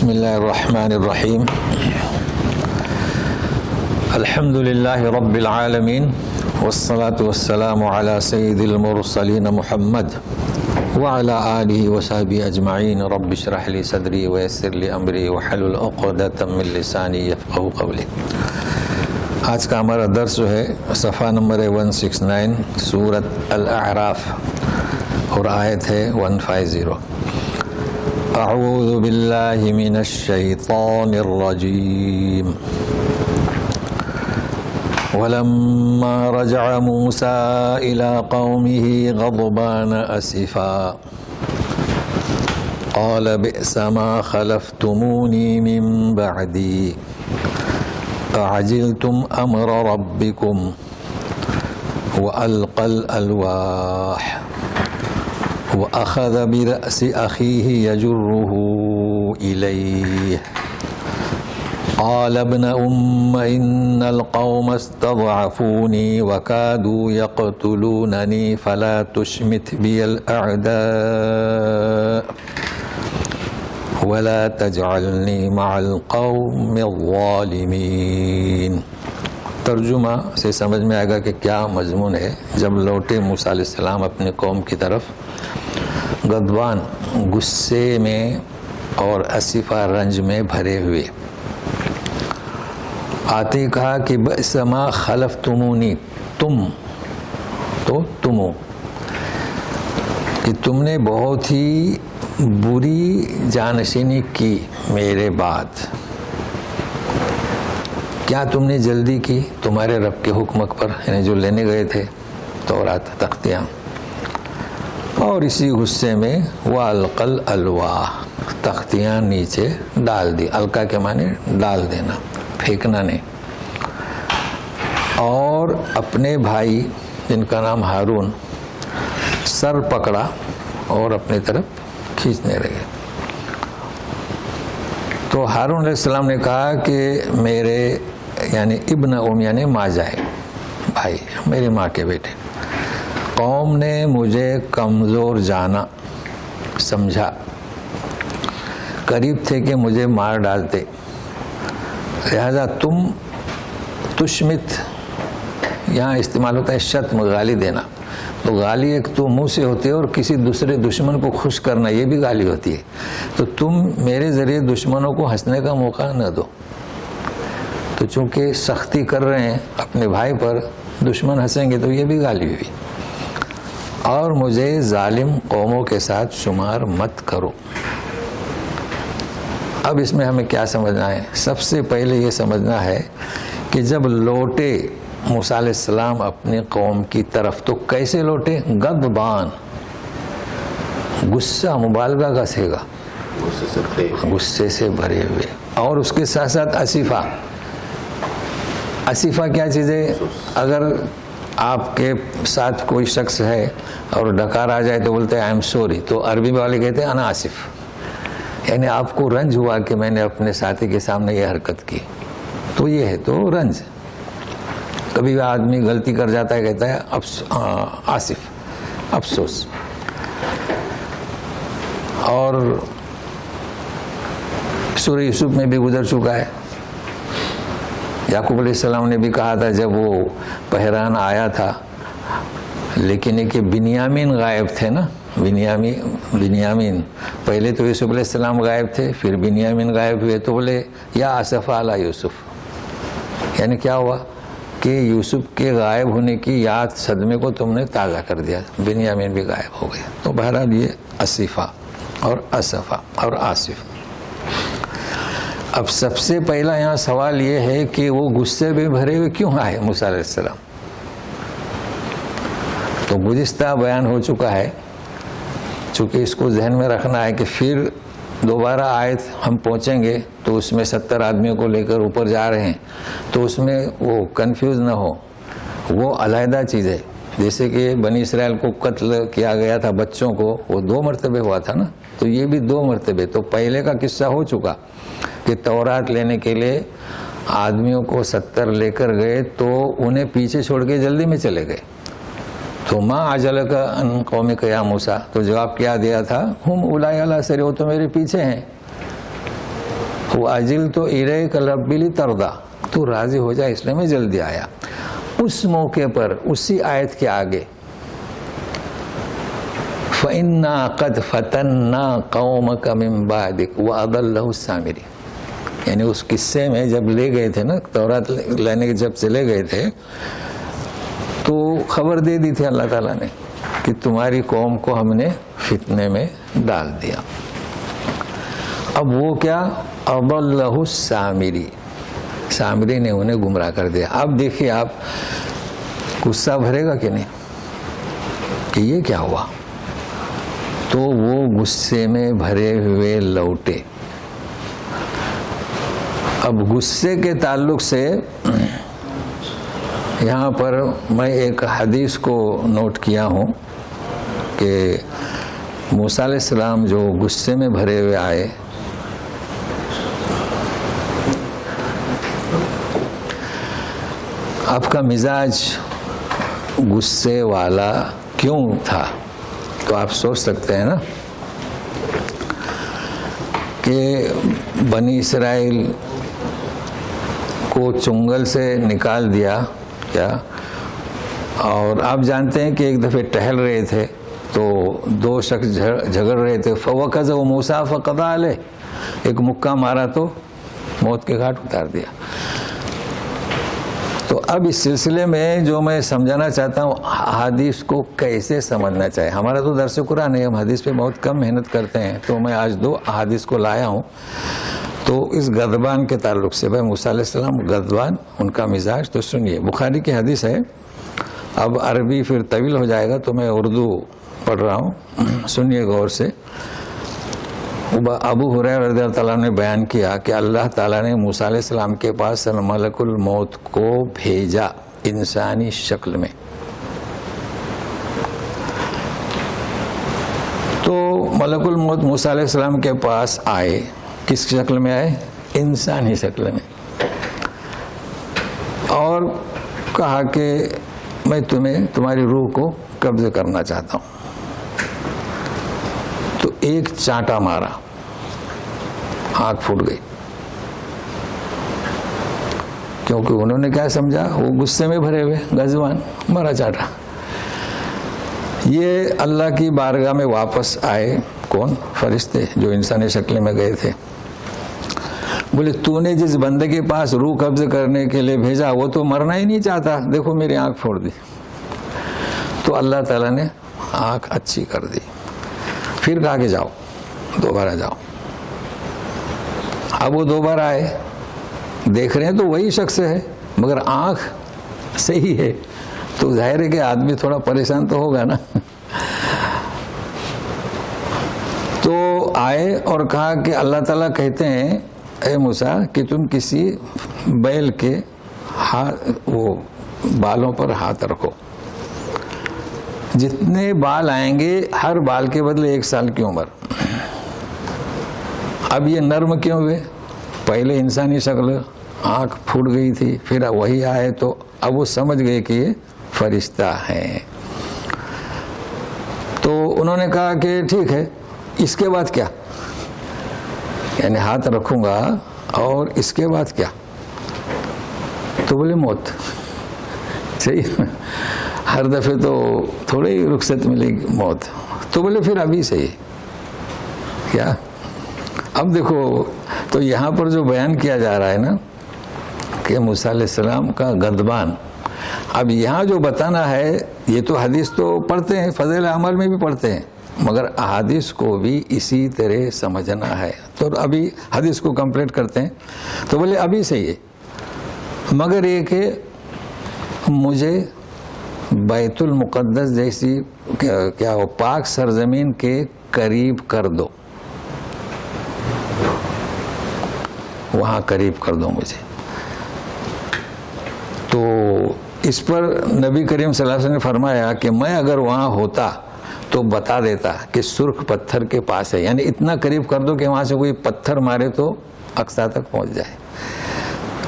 بسم اللہ الرحمن الرحیم الحمد للہ رب العالمین والصلاة والسلام علی سید المرسلین محمد وعلی آلہ وصحبہ اجمعین رب اشرح لی صدری ویسر لی امری وحلل عقدۃ من لسانی یفقہوا قولی۔ آج کا ہمارا درس جو ہے صفحہ نمبر 169 سورۃ الاعراف اور آیت ہے 150۔ اعوذ باللہ من الشیطان الرجیم ولما رجع موسى إلى قومه غضبان أسفا قال بئس ما خلفتموني من بعدي أعجلتم أمر ربكم وألقى الألواح وأخذ برأس أخيه يجره إليه قال ابن إن القوم استضعفوني وكادوا يقتلونني فلا تشمت بي الأعداء ولا تجعلني مع القوم الظالمين۔ ترجمہ سے سمجھ میں آئے گا کہ کیا مضمون ہے۔ جب لوٹے موسیٰ علیہ السلام اپنے قوم کی طرف غضبان، غصے میں اور اسفہ رنج میں بھرے ہوئے، آتے کہا کہ بئس ما خلفتمونی، تم تو تمو، کہ تم نے بہت ہی بری جانشینی کی میرے بعد۔ کیا تم نے جلدی کی تمہارے رب کے حکم پر، یعنی جو لینے گئے تھے تورات تختیاں، اور اسی غصے میں وَأَلْقَى الْأَلْوَاحَ، تختیاں نیچے ڈال دی۔ القا کے معنی ڈال دینا، پھینکنا نہیں۔ اور اپنے بھائی جن کا نام ہارون سر پکڑا اور اپنی طرف کھینچنے لگے۔ تو ہارون علیہ السلام نے کہا کہ میرے یعنی ابن یعنی ماں جائے، بھائی میری ماں کے بیٹے، قوم نے مجھے کمزور جانا سمجھا، قریب تھے کہ مجھے مار ڈالتے، لہذا تم تشمت یہاں استعمال ہوتا ہے شتم، گالی دینا۔ تو گالی ایک تو منہ سے ہوتی ہے اور کسی دوسرے دشمن کو خوش کرنا یہ بھی گالی ہوتی ہے۔ تو تم میرے ذریعے دشمنوں کو ہنسنے کا موقع نہ دو۔ تو چونکہ سختی کر رہے ہیں اپنے بھائی پر، دشمن ہنسیں گے تو یہ بھی گالی ہوئی۔ اور مجھے ظالم قوموں کے ساتھ شمار مت کرو۔ اب اس میں ہمیں کیا سمجھنا ہے؟ سب سے پہلے یہ سمجھنا ہے کہ جب لوٹے موسیٰ علیہ السلام اپنی قوم کی طرف تو کیسے لوٹے؟ غضبان، غصہ مبالغہ کا صیغہ، غصے سے بھرے ہوئے، اور اس کے ساتھ ساتھ اسفہ۔ اسفہ کیا چیز ہے؟ اگر آپ کے ساتھ کوئی شخص ہے اور ڈکار آ جائے تو بولتے ہیں آئی ایم سوری، تو عربی والے کہتے ہیں انا آصف، یعنی آپ کو رنج ہوا کہ میں نے اپنے ساتھی کے سامنے یہ حرکت کی، تو یہ ہے تو رنج۔ کبھی آدمی غلطی کر جاتا ہے، کہتا ہے آصف، افسوس۔ اور سورہ یوسف میں بھی گزر چکا ہے، یعقوب علیہ السلام نے بھی کہا تھا جب وہ پہران آیا تھا، لیکن ایک بنیامین غائب تھے نا، بنیامین پہلے تو یوسف علیہ السلام غائب تھے، پھر بنیامین غائب ہوئے، تو بولے یا اسف علی یوسف، یعنی کیا ہوا کہ یوسف کے غائب ہونے کی یاد صدمے کو تم نے تازہ کر دیا، بنیامین بھی غائب ہو گئے۔ تو بہرحال یہ اسفہ اور اسفہ اور آصف۔ اب سب سے پہلا یہاں سوال یہ ہے کہ وہ غصے میں بھرے ہوئے کیوں آئے موسیٰ علیہ السلام؟ تو گزشتہ بیان ہو چکا ہے، چونکہ اس کو ذہن میں رکھنا ہے کہ پھر دوبارہ آیت ہم پہنچیں گے تو اس میں 70 آدمیوں کو لے کر اوپر جا رہے ہیں، تو اس میں وہ کنفیوز نہ ہو، وہ علیحدہ چیز ہے۔ جیسے کہ بنی اسرائیل کو قتل کیا گیا تھا بچوں کو، وہ 2 مرتبے ہوا تھا نا، تو یہ بھی 2 مرتبے۔ تو پہلے کا قصہ ہو چکا کہ تورات لینے کے لیے آدمیوں کو 70 لے کر گئے تو انہیں پیچھے چھوڑ کے جلدی میں چلے گئے۔ تو ما عجلک ان قومک یا موسیٰ، تو جواب کیا دیا تھا؟ ہم اولائی علی سری، وہ تو میرے پیچھے ہیں، وَأَجِلْتُ إِلَيْكَ رَبِّ لِتَرْضَى، تو راضی ہو جائے اس لیے میں جلدی آیا. اس موقع پر اسی آیت کے آگے فَإِنَّا قَدْ فَتَنَّا قَوْمَكَ مِن بَعْدِكَ وَأَضَلَّهُ السَّامِرِي، یعنی اس قصے میں جب لے گئے تھے نا، تورات لینے کے جب چلے گئے تھے تو خبر دے دی تھی اللہ تعالیٰ نے کہ تمہاری قوم کو ہم نے فتنے میں ڈال دیا. اب وہ کیا؟ اضلہ السامری، سامری نے انہیں گمراہ کر دیا. اب دیکھیے آپ غصہ بھرے گا کہ نہیں کہ یہ کیا ہوا؟ تو وہ غصے میں بھرے ہوئے لوٹے. اب غصے کے تعلق سے یہاں پر میں ایک حدیث کو نوٹ کیا ہوں کہ موسیٰ علیہ السلام جو غصے میں بھرے ہوئے آئے، آپ کا مزاج غصے والا کیوں تھا؟ تو آپ سوچ سکتے ہیں نا کہ بنی اسرائیل کو چنگل سے نکال دیا کیا، اور آپ جانتے ہیں کہ ایک دفعہ ٹہل رہے تھے تو دو شخص جھگڑ رہے تھے. فَوَكَزَهُ مُوسَىٰ فَقَضَىٰ عَلَيْهِ، ایک مکہ مارا تو موت کے گھاٹ اتار دیا. تو اب اس سلسلے میں جو میں سمجھانا چاہتا ہوں، حدیث کو کیسے سمجھنا چاہیے. ہمارا تو درس قرآن ہے، ہم حدیث پہ بہت کم محنت کرتے ہیں، تو میں آج 2 حدیث کو لایا ہوں. تو اس غضبان کے تعلق سے، بھائی موسیٰ علیہ السلام غضبان، ان کا مزاج. تو سنیے، بخاری کی حدیث ہے. اب عربی پھر طویل ہو جائے گا تو میں اردو پڑھ رہا ہوں، سنیے غور سے. ابو ہریرہ رضی اللہ تعالیٰ نے بیان کیا کہ اللہ تعالیٰ نے موسیٰ علیہ السلام کے پاس ملک الموت کو بھیجا انسانی شکل میں. تو ملک الموت موسیٰ علیہ السلام کے پاس آئے. کس شکل میں آئے؟ انسانی شکل میں. اور کہا کہ میں تمہاری روح کو قبض کرنا چاہتا ہوں. تو ایک چانٹا مارا، آنکھ پھوٹ گئی. کیونکہ انہوں نے کیا سمجھا؟ وہ غصے میں بھرے ہوئے غضبان، مارا چانٹا. یہ اللہ کی بارگاہ میں واپس آئے. کون؟ فرشتے جو انسانی شکل میں گئے تھے. بولے تو نے جس بندے کے پاس روح قبض کرنے کے لیے بھیجا وہ تو مرنا ہی نہیں چاہتا، دیکھو میری آنکھ پھوڑ دی. تو اللہ تعالیٰ نے آنکھ اچھی کر دی. پھر کہا کہ جاؤ، دوبارہ جاؤ. اب وہ دوبارہ آئے، دیکھ رہے ہیں تو وہی شخص ہے مگر آنکھ صحیح ہے. تو ظاہر ہے کہ آدمی تھوڑا پریشان تو ہوگا نا. تو آئے اور کہا کہ اللہ تعالیٰ کہتے ہیں اے موسیٰ کہ تم کسی بیل کے وہ بالوں پر ہاتھ رکھو. جتنے بال آئیں گے ہر بال کے بدلے 1 سال کی عمر. اب یہ نرم کیوں ہوئے؟ پہلے انسانی شکل، آنکھ پھوٹ گئی تھی، پھر وہی آئے تو اب وہ سمجھ گئے کہ یہ فرشتہ ہیں. تو انہوں نے کہا کہ ٹھیک ہے، اس کے بعد کیا؟ یعنی ہاتھ رکھوں گا اور اس کے بعد کیا؟ تو بولے موت. صحیح، ہر دفعے تو تھوڑی ہی رخصت ملے گی موت. تو بولے پھر ابھی سے ہی کیا؟ اب دیکھو، تو یہاں پر جو بیان کیا جا رہا ہے نا کہ موسیٰ علیہ السلام کا غضبان، اب یہاں جو بتانا ہے، یہ تو حدیث تو پڑھتے ہیں، فضائل اعمال میں بھی پڑھتے ہیں، مگر احادیث کو بھی اسی طرح سمجھنا ہے. تو ابھی حدیث کو کمپلیٹ کرتے ہیں. تو بولے ابھی سے یہ، مگر یہ کہ مجھے بیت المقدس جیسی کیا وہ پاک سرزمین کے قریب کر دو، وہاں قریب کر دو مجھے. تو اس پر نبی کریم صلی اللہ علیہ وسلم نے فرمایا کہ میں اگر وہاں ہوتا تو بتا دیتا کہ سرخ پتھر کے پاس ہے، یعنی اتنا قریب کر دو کہ وہاں سے کوئی پتھر مارے تو اقصیٰ تک پہنچ جائے.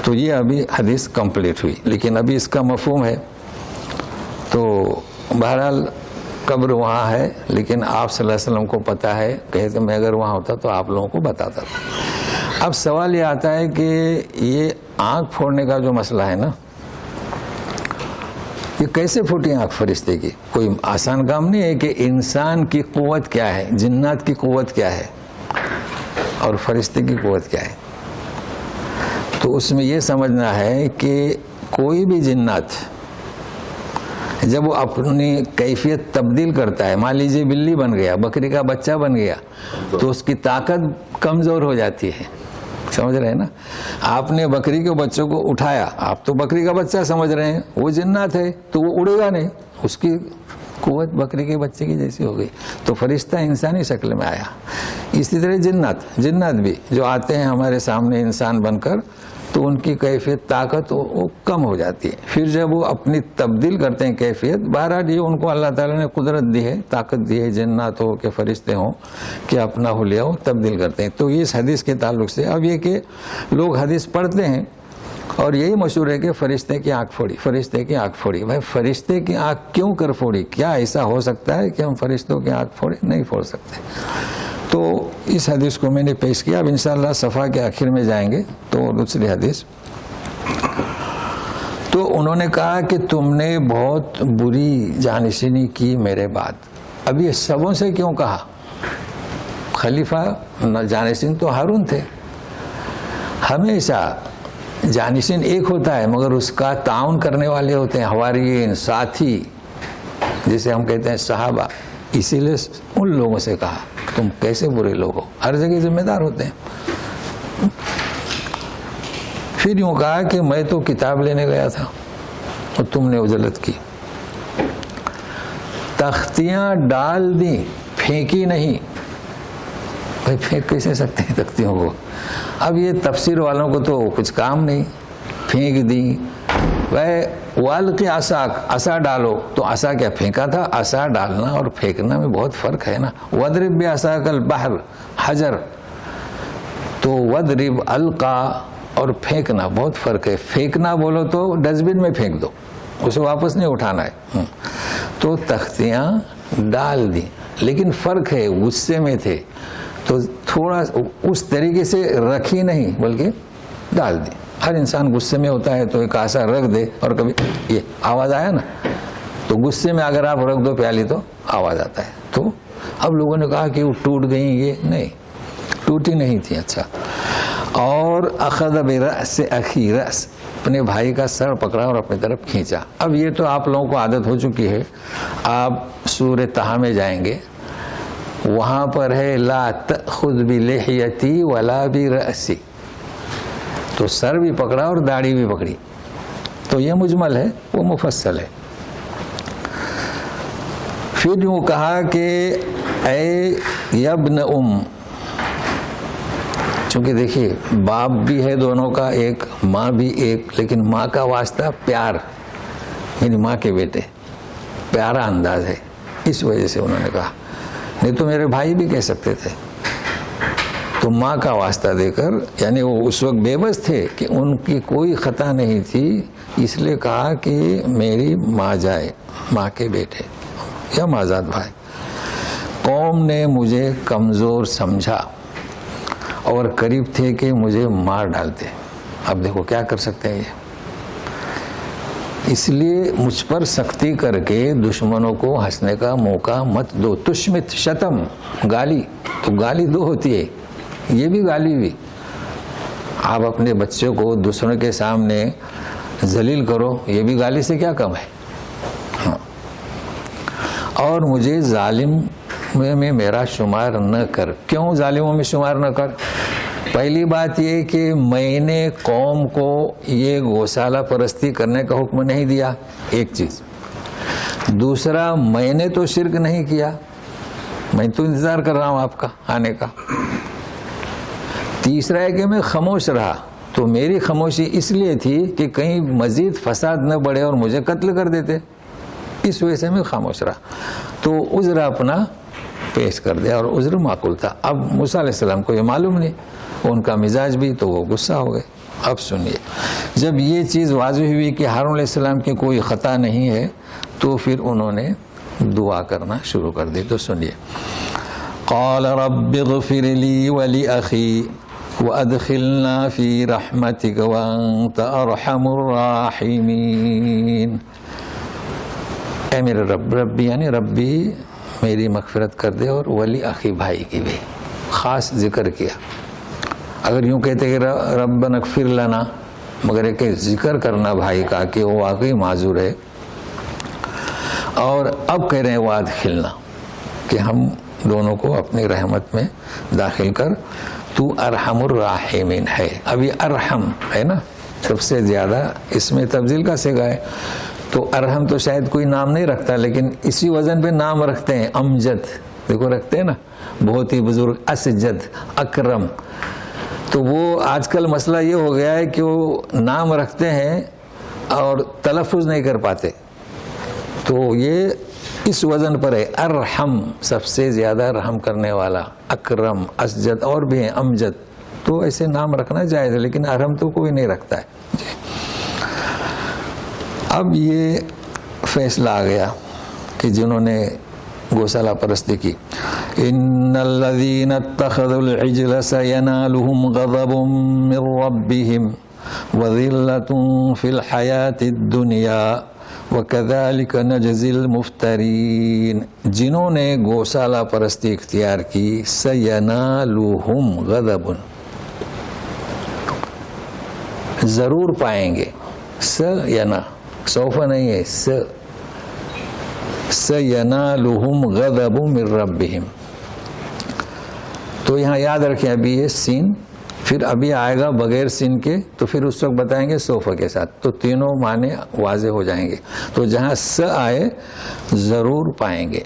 تو یہ ابھی حدیث کمپلیٹ ہوئی، لیکن ابھی اس کا مفہوم ہے. تو بہرحال قبر وہاں ہے، لیکن آپ صلی اللہ علیہ وسلم کو پتہ ہے، کہتے میں اگر وہاں ہوتا تو آپ لوگوں کو بتاتا تھا. اب سوال یہ آتا ہے کہ یہ آنکھ پھوڑنے کا جو مسئلہ ہے نا، یہ کیسے پھوٹی آنکھ فرشتے کی؟ کوئی آسان کام نہیں ہے کہ انسان کی قوت کیا ہے، جنات کی قوت کیا ہے اور فرشتے کی قوت کیا ہے. تو اس میں یہ سمجھنا ہے کہ کوئی بھی جنات جب وہ اپنی کیفیت تبدیل کرتا ہے، مان لیجیے بلی بن گیا، بکری کا بچہ بن گیا، تو اس کی طاقت کمزور ہو جاتی ہے. سمجھ رہے ہیں نا؟ آپ نے بکری کے بچوں کو اٹھایا، آپ تو بکری کا بچہ سمجھ رہے ہیں، وہ جنات ہے تو وہ اڑے گا نہیں، اس کی قوت بکری کے بچے کی جیسی ہو گئی. تو فرشتہ انسانی شکل میں آیا. اسی طرح جنات بھی جو آتے ہیں ہمارے سامنے انسان بن کر، تو ان کی کیفیت طاقت وہ کم ہو جاتی ہے. پھر جب وہ اپنی تبدیل کرتے ہیں کیفیت، بہرحال یہ ان کو اللہ تعالیٰ نے قدرت دی ہے، طاقت دی ہے، جنات ہو کہ فرشتے ہوں کہ اپنا حلیہ ہو تبدیل کرتے ہیں. تو اس حدیث کے تعلق سے اب یہ کہ لوگ حدیث پڑھتے ہیں اور یہی مشہور ہے کہ فرشتے کی آنکھ پھوڑی، فرشتے کی آنکھ پھوڑی. بھائی فرشتے کی آنکھ کیوں کر پھوڑی؟ کیا ایسا ہو سکتا ہے کہ ہم فرشتوں کی آنکھ پھوڑے؟ نہیں پھوڑ سکتے. تو اس حدیث کو میں نے پیش کیا. اب انشاءاللہ صفحہ کے آخر میں جائیں گے تو دوسری حدیث. تو انہوں نے کہا کہ تم نے بہت بری جانشینی کی میرے بعد. اب یہ سبوں سے کیوں کہا؟ خلیفہ جانشین تو ہارون تھے. ہمیشہ جانشین ایک ہوتا ہے مگر اس کا تعاون کرنے والے ہوتے ہیں، حواریین، ساتھی، جسے ہم کہتے ہیں صحابہ. اسی لیے ان لوگوں سے کہا تم کیسے برے لوگ ہو، ہر جگہ ذمہ دار ہوتے ہیں. پھر یوں کہا کہ میں تو کتاب لینے گیا تھا اور تم نے اجلت کی. تختیاں ڈال دی، پھینکی نہیں. بھائی پھینک کیسے سکتے ہیں تختیوں کو؟ اب یہ تفسیر والوں کو تو کچھ کام نہیں. پھینک دی. والقی عصاک، عصا ڈالو. تو عصا کیا پھینکا تھا؟ عصا ڈالنا اور پھینکنا میں بہت فرق ہے نا. وَضْرِبْ بِعَصَاكَ الْبَحْرَ، حجر. تو وَضْرِبْ، القا اور پھینکنا بہت فرق ہے. پھینکنا بولو تو ڈسٹ بن میں پھینک دو، اسے واپس نہیں اٹھانا ہے. تو تختیاں ڈال دی، لیکن فرق ہے، غصے میں تھے تو تھوڑا اس طریقے سے رکھی نہیں بلکہ ڈال دی. ہر انسان غصے میں ہوتا ہے تو ایک آسا رکھ دے، اور کبھی یہ آواز آیا نا تو غصے میں اگر آپ رکھ دو پیالی تو آواز آتا ہے. تو اب لوگوں نے کہا کہ وہ ٹوٹ گئیں، یہ نہیں ٹوٹی نہیں تھی. اچھا. اور اخذ برأس اخی، رأس، اپنے بھائی کا سر پکڑا اور اپنی طرف کھینچا. اب یہ تو آپ لوگوں کو عادت ہو چکی ہے. آپ سورہ طٰہٰ میں جائیں گے، وہاں پر ہے لا تأخذ بلحیتی ولا برأسی. تو سر بھی پکڑا اور داڑھی بھی پکڑی. تو یہ مجمل ہے، وہ مفصل ہے. پھر یوں کہا کہ اے ابن ام، چونکہ دیکھیے باپ بھی ہے دونوں کا ایک، ماں بھی ایک، لیکن ماں کا واسطہ پیار، یعنی ماں کے بیٹے، پیارا انداز ہے، اس وجہ سے انہوں نے کہا. نہیں تو میرے بھائی بھی کہہ سکتے تھے. تو ماں کا واسطہ دے کر، یعنی وہ اس وقت بے بس تھے کہ ان کی کوئی خطا نہیں تھی، اس لیے کہا کہ میری ماں جائے، ماں کے بیٹے یا مازاد بھائی. قوم نے مجھے کمزور سمجھا اور قریب تھے کہ مجھے مار ڈالتے. اب دیکھو کیا کر سکتے ہیں یہ. اس لیے مجھ پر سختی کر کے دشمنوں کو ہنسنے کا موقع مت دو. تشمت، شتم، گالی. تو گالی دو ہوتی ہے، یہ بھی گالی بھی. آپ اپنے بچے کو دوسروں کے سامنے ذلیل کرو، یہ بھی گالی سے کیا کم ہے. ہاں. اور مجھے ظالم میں میرا شمار نہ کر. کیوں ظالموں میں شمار نہ کر؟ پہلی بات یہ کہ میں نے قوم کو یہ گوشالہ پرستی کرنے کا حکم نہیں دیا، ایک چیز. دوسرا، میں نے تو شرک نہیں کیا، میں تو انتظار کر رہا ہوں آپ کا آنے کا. تیسرا ہے کہ میں خاموش رہا، تو میری خاموشی اس لیے تھی کہ کہیں مزید فساد نہ بڑھے اور مجھے قتل کر دیتے، اس وجہ سے میں خاموش رہا. تو عذر اپنا پیش کر دیا اور عذر معقول تھا. اب موسیٰ علیہ السلام کو یہ معلوم نہیں، ان کا مزاج بھی، تو وہ غصہ ہو گئے. اب سنیے، جب یہ چیز واضح ہوئی کہ ہارون علیہ السلام کی کوئی خطا نہیں ہے تو پھر انہوں نے دعا کرنا شروع کر دی. تو سنیے، قال رب اغفر لی ولی اخی، وَأَدْخِلْنَا فِي رَحْمَتِكَ وَأَنْتَ أَرْحَمُ الرَّاحِمِينَ۔ اے میرے رب، ربی یعنی ربی میری مغفرت کر دے، اور ولی اخی بھائی کی بھی خاص ذکر کیا۔ اگر یوں کہتے کہ ربنا اغفر لنا، مگر ایک ذکر کرنا بھائی کا کہ وہ واقعی معذور ہے، اور اب کہہ رہے ہیں وادخلنا کہ ہم دونوں کو اپنی رحمت میں داخل کر، تو ارحم الراحمین ہے۔ ابھی ارحم ہے نا سب سے زیادہ، اس میں تفضیل کا صیغہ ہے، تو ارحم تو شاید کوئی نام نہیں رکھتا، لیکن اسی وزن پہ نام رکھتے ہیں۔ امجد دیکھو رکھتے ہیں نا، بہت ہی بزرگ، اسجد، اکرم۔ تو وہ آج کل مسئلہ یہ ہو گیا ہے کہ وہ نام رکھتے ہیں اور تلفظ نہیں کر پاتے، تو یہ اس وزن پر ہے، ارحم سب سے زیادہ رحم کرنے والا، اکرم، اسجد اور بھی ہیں، امجد، تو ایسے نام رکھنا جائز ہے، لیکن ارحم تو کوئی نہیں رکھتا ہے۔ اب یہ فیصلہ آ گیا کہ جنہوں نے گوسالہ پرستی کی، ان الذین اتخذوا العجل سینالہم غضب من ربہم وذلۃ فی الحیاۃ الدنیا وَكَذَلِكَ نَجْزِي الْمُفْتَرِينَ۔ جنہوں نے گوسالہ پرستی اختیار کی، سَيَنَالُهُمْ غَضَبٌ، ضرور پائیں گے، سَيَنَا سوف نہیں ہے، سَيَنَالُهُمْ غَضَبٌ مِّن رَبِّهِمْ۔ تو یہاں یاد رکھیں ابھی یہ سین، پھر ابھی آئے گا بغیر سین کے، تو پھر اس وقت بتائیں گے سوفہ کے ساتھ، تو تینوں معنی واضح ہو جائیں گے۔ تو جہاں س آئے ضرور پائیں گے،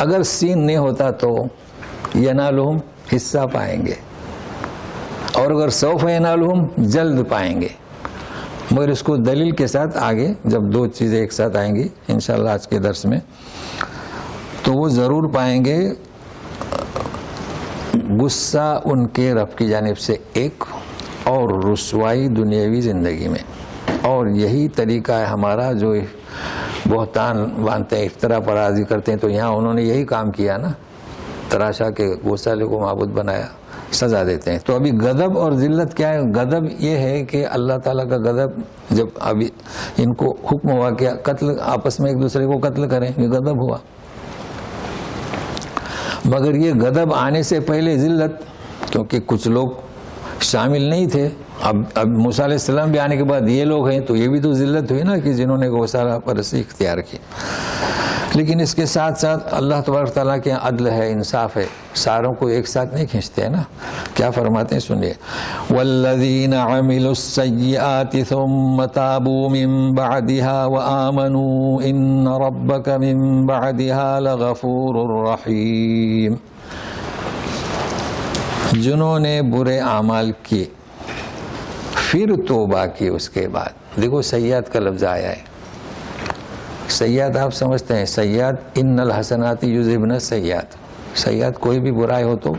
اگر سین نہیں ہوتا تو ینالہم حصہ پائیں گے، اور اگر سوفہ ینالہم جلد پائیں گے، مگر اس کو دلیل کے ساتھ آگے جب دو چیزیں ایک ساتھ آئیں گی انشاءاللہ آج کے درس میں، تو وہ ضرور پائیں گے غصہ ان کے رب کی جانب سے ایک، اور رسوائی دنیاوی زندگی میں۔ اور یہی طریقہ ہے ہمارا، جو بہتان باندھتے ہیں، افطرا پرازی کرتے ہیں، تو یہاں انہوں نے یہی کام کیا نا، تراشا کے گوسالے کو معبود بنایا، سزا دیتے ہیں۔ تو ابھی غضب اور ذلت کیا ہے؟ غضب یہ ہے کہ اللہ تعالیٰ کا غضب، جب ابھی ان کو حکم ہوا کہ قتل، آپس میں ایک دوسرے کو قتل کریں، یہ غضب ہوا، مگر یہ غضب آنے سے پہلے ذلت، کیونکہ کچھ لوگ شامل نہیں تھے، اب موسیٰ علیہ السلام بھی آنے کے بعد یہ لوگ ہیں، تو یہ بھی تو ذلت ہوئی نا کہ جنہوں نے گوسالہ پرستی اختیار کی۔ لیکن اس کے ساتھ ساتھ اللہ تبارک تعالیٰ کے عدل ہے، انصاف ہے، ساروں کو ایک ساتھ نہیں کھینچتے ہیں نا۔ کیا فرماتے ہیں سنیے، والذین عملوا السیئات ثم تابوا من بعدها وآمنوا ان ربک من بعدها لغفور رحیم۔ جنہوں نے برے اعمال کیے پھر توبہ کی اس کے بعد، دیکھو سیئات کا لفظ آیا ہے۔ سیئات آپ سمجھتے ہیں، سیئات ان الحسنات یذہبن السیئات، سیئات کوئی بھی برائی ہو تو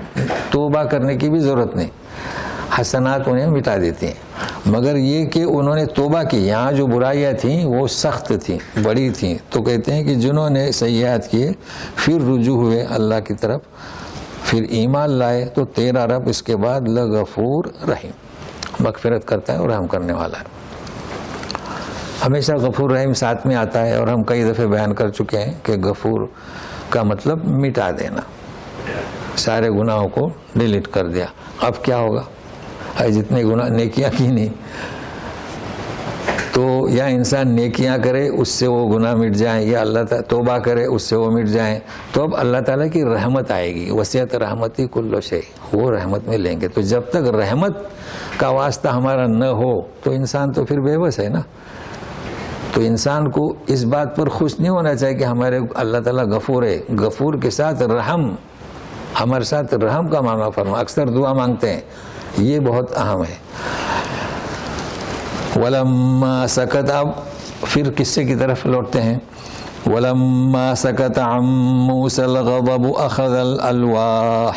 توبہ کرنے کی بھی ضرورت نہیں، حسنات انہیں مٹا دیتی ہیں۔ مگر یہ کہ انہوں نے توبہ کی، یہاں جو برائیاں تھیں وہ سخت تھیں، بڑی تھیں، تو کہتے ہیں کہ جنہوں نے سیئات کیے پھر رجوع ہوئے اللہ کی طرف، پھر ایمان لائے، تو تیرا رب اس کے بعد لغفور رحیم، مغفرت کرتا ہے اور رحم کرنے والا ہے۔ ہمیشہ غفور رحیم ساتھ میں آتا ہے، اور ہم کئی دفعہ بیان کر چکے ہیں کہ غفور کا مطلب مٹا دینا، سارے گناہوں کو ڈیلیٹ کر دیا۔ اب کیا ہوگا؟ جتنے گناہ نیکیاں کی نہیں، تو یا انسان نیکیاں کرے اس سے وہ گناہ مٹ جائیں، یا اللہ تعالیٰ توبہ کرے اس سے وہ مٹ جائیں، تو اب اللہ تعالیٰ کی رحمت آئے گی، وسعت رحمتی کل شیء، وہ رحمت میں لیں گے۔ تو جب تک رحمت کا واسطہ ہمارا نہ ہو تو انسان تو پھر بے بس ہے نا۔ تو انسان کو اس بات پر خوش نہیں ہونا چاہیے کہ ہمارے اللہ تعالیٰ غفور ہے، غفور کے ساتھ رحم، ہمارے ساتھ رحم کا معاملہ فرما، اکثر دعا مانگتے ہیں، یہ بہت اہم ہے۔ وَلَمَّا سَكَتَ، اب پھر قصے کی طرف لوٹتے ہیں۔ وَلَمَّا سَكَتَ عَن مُوسَى الْغَضَبُ أَخَذَ الْأَلْوَاحَ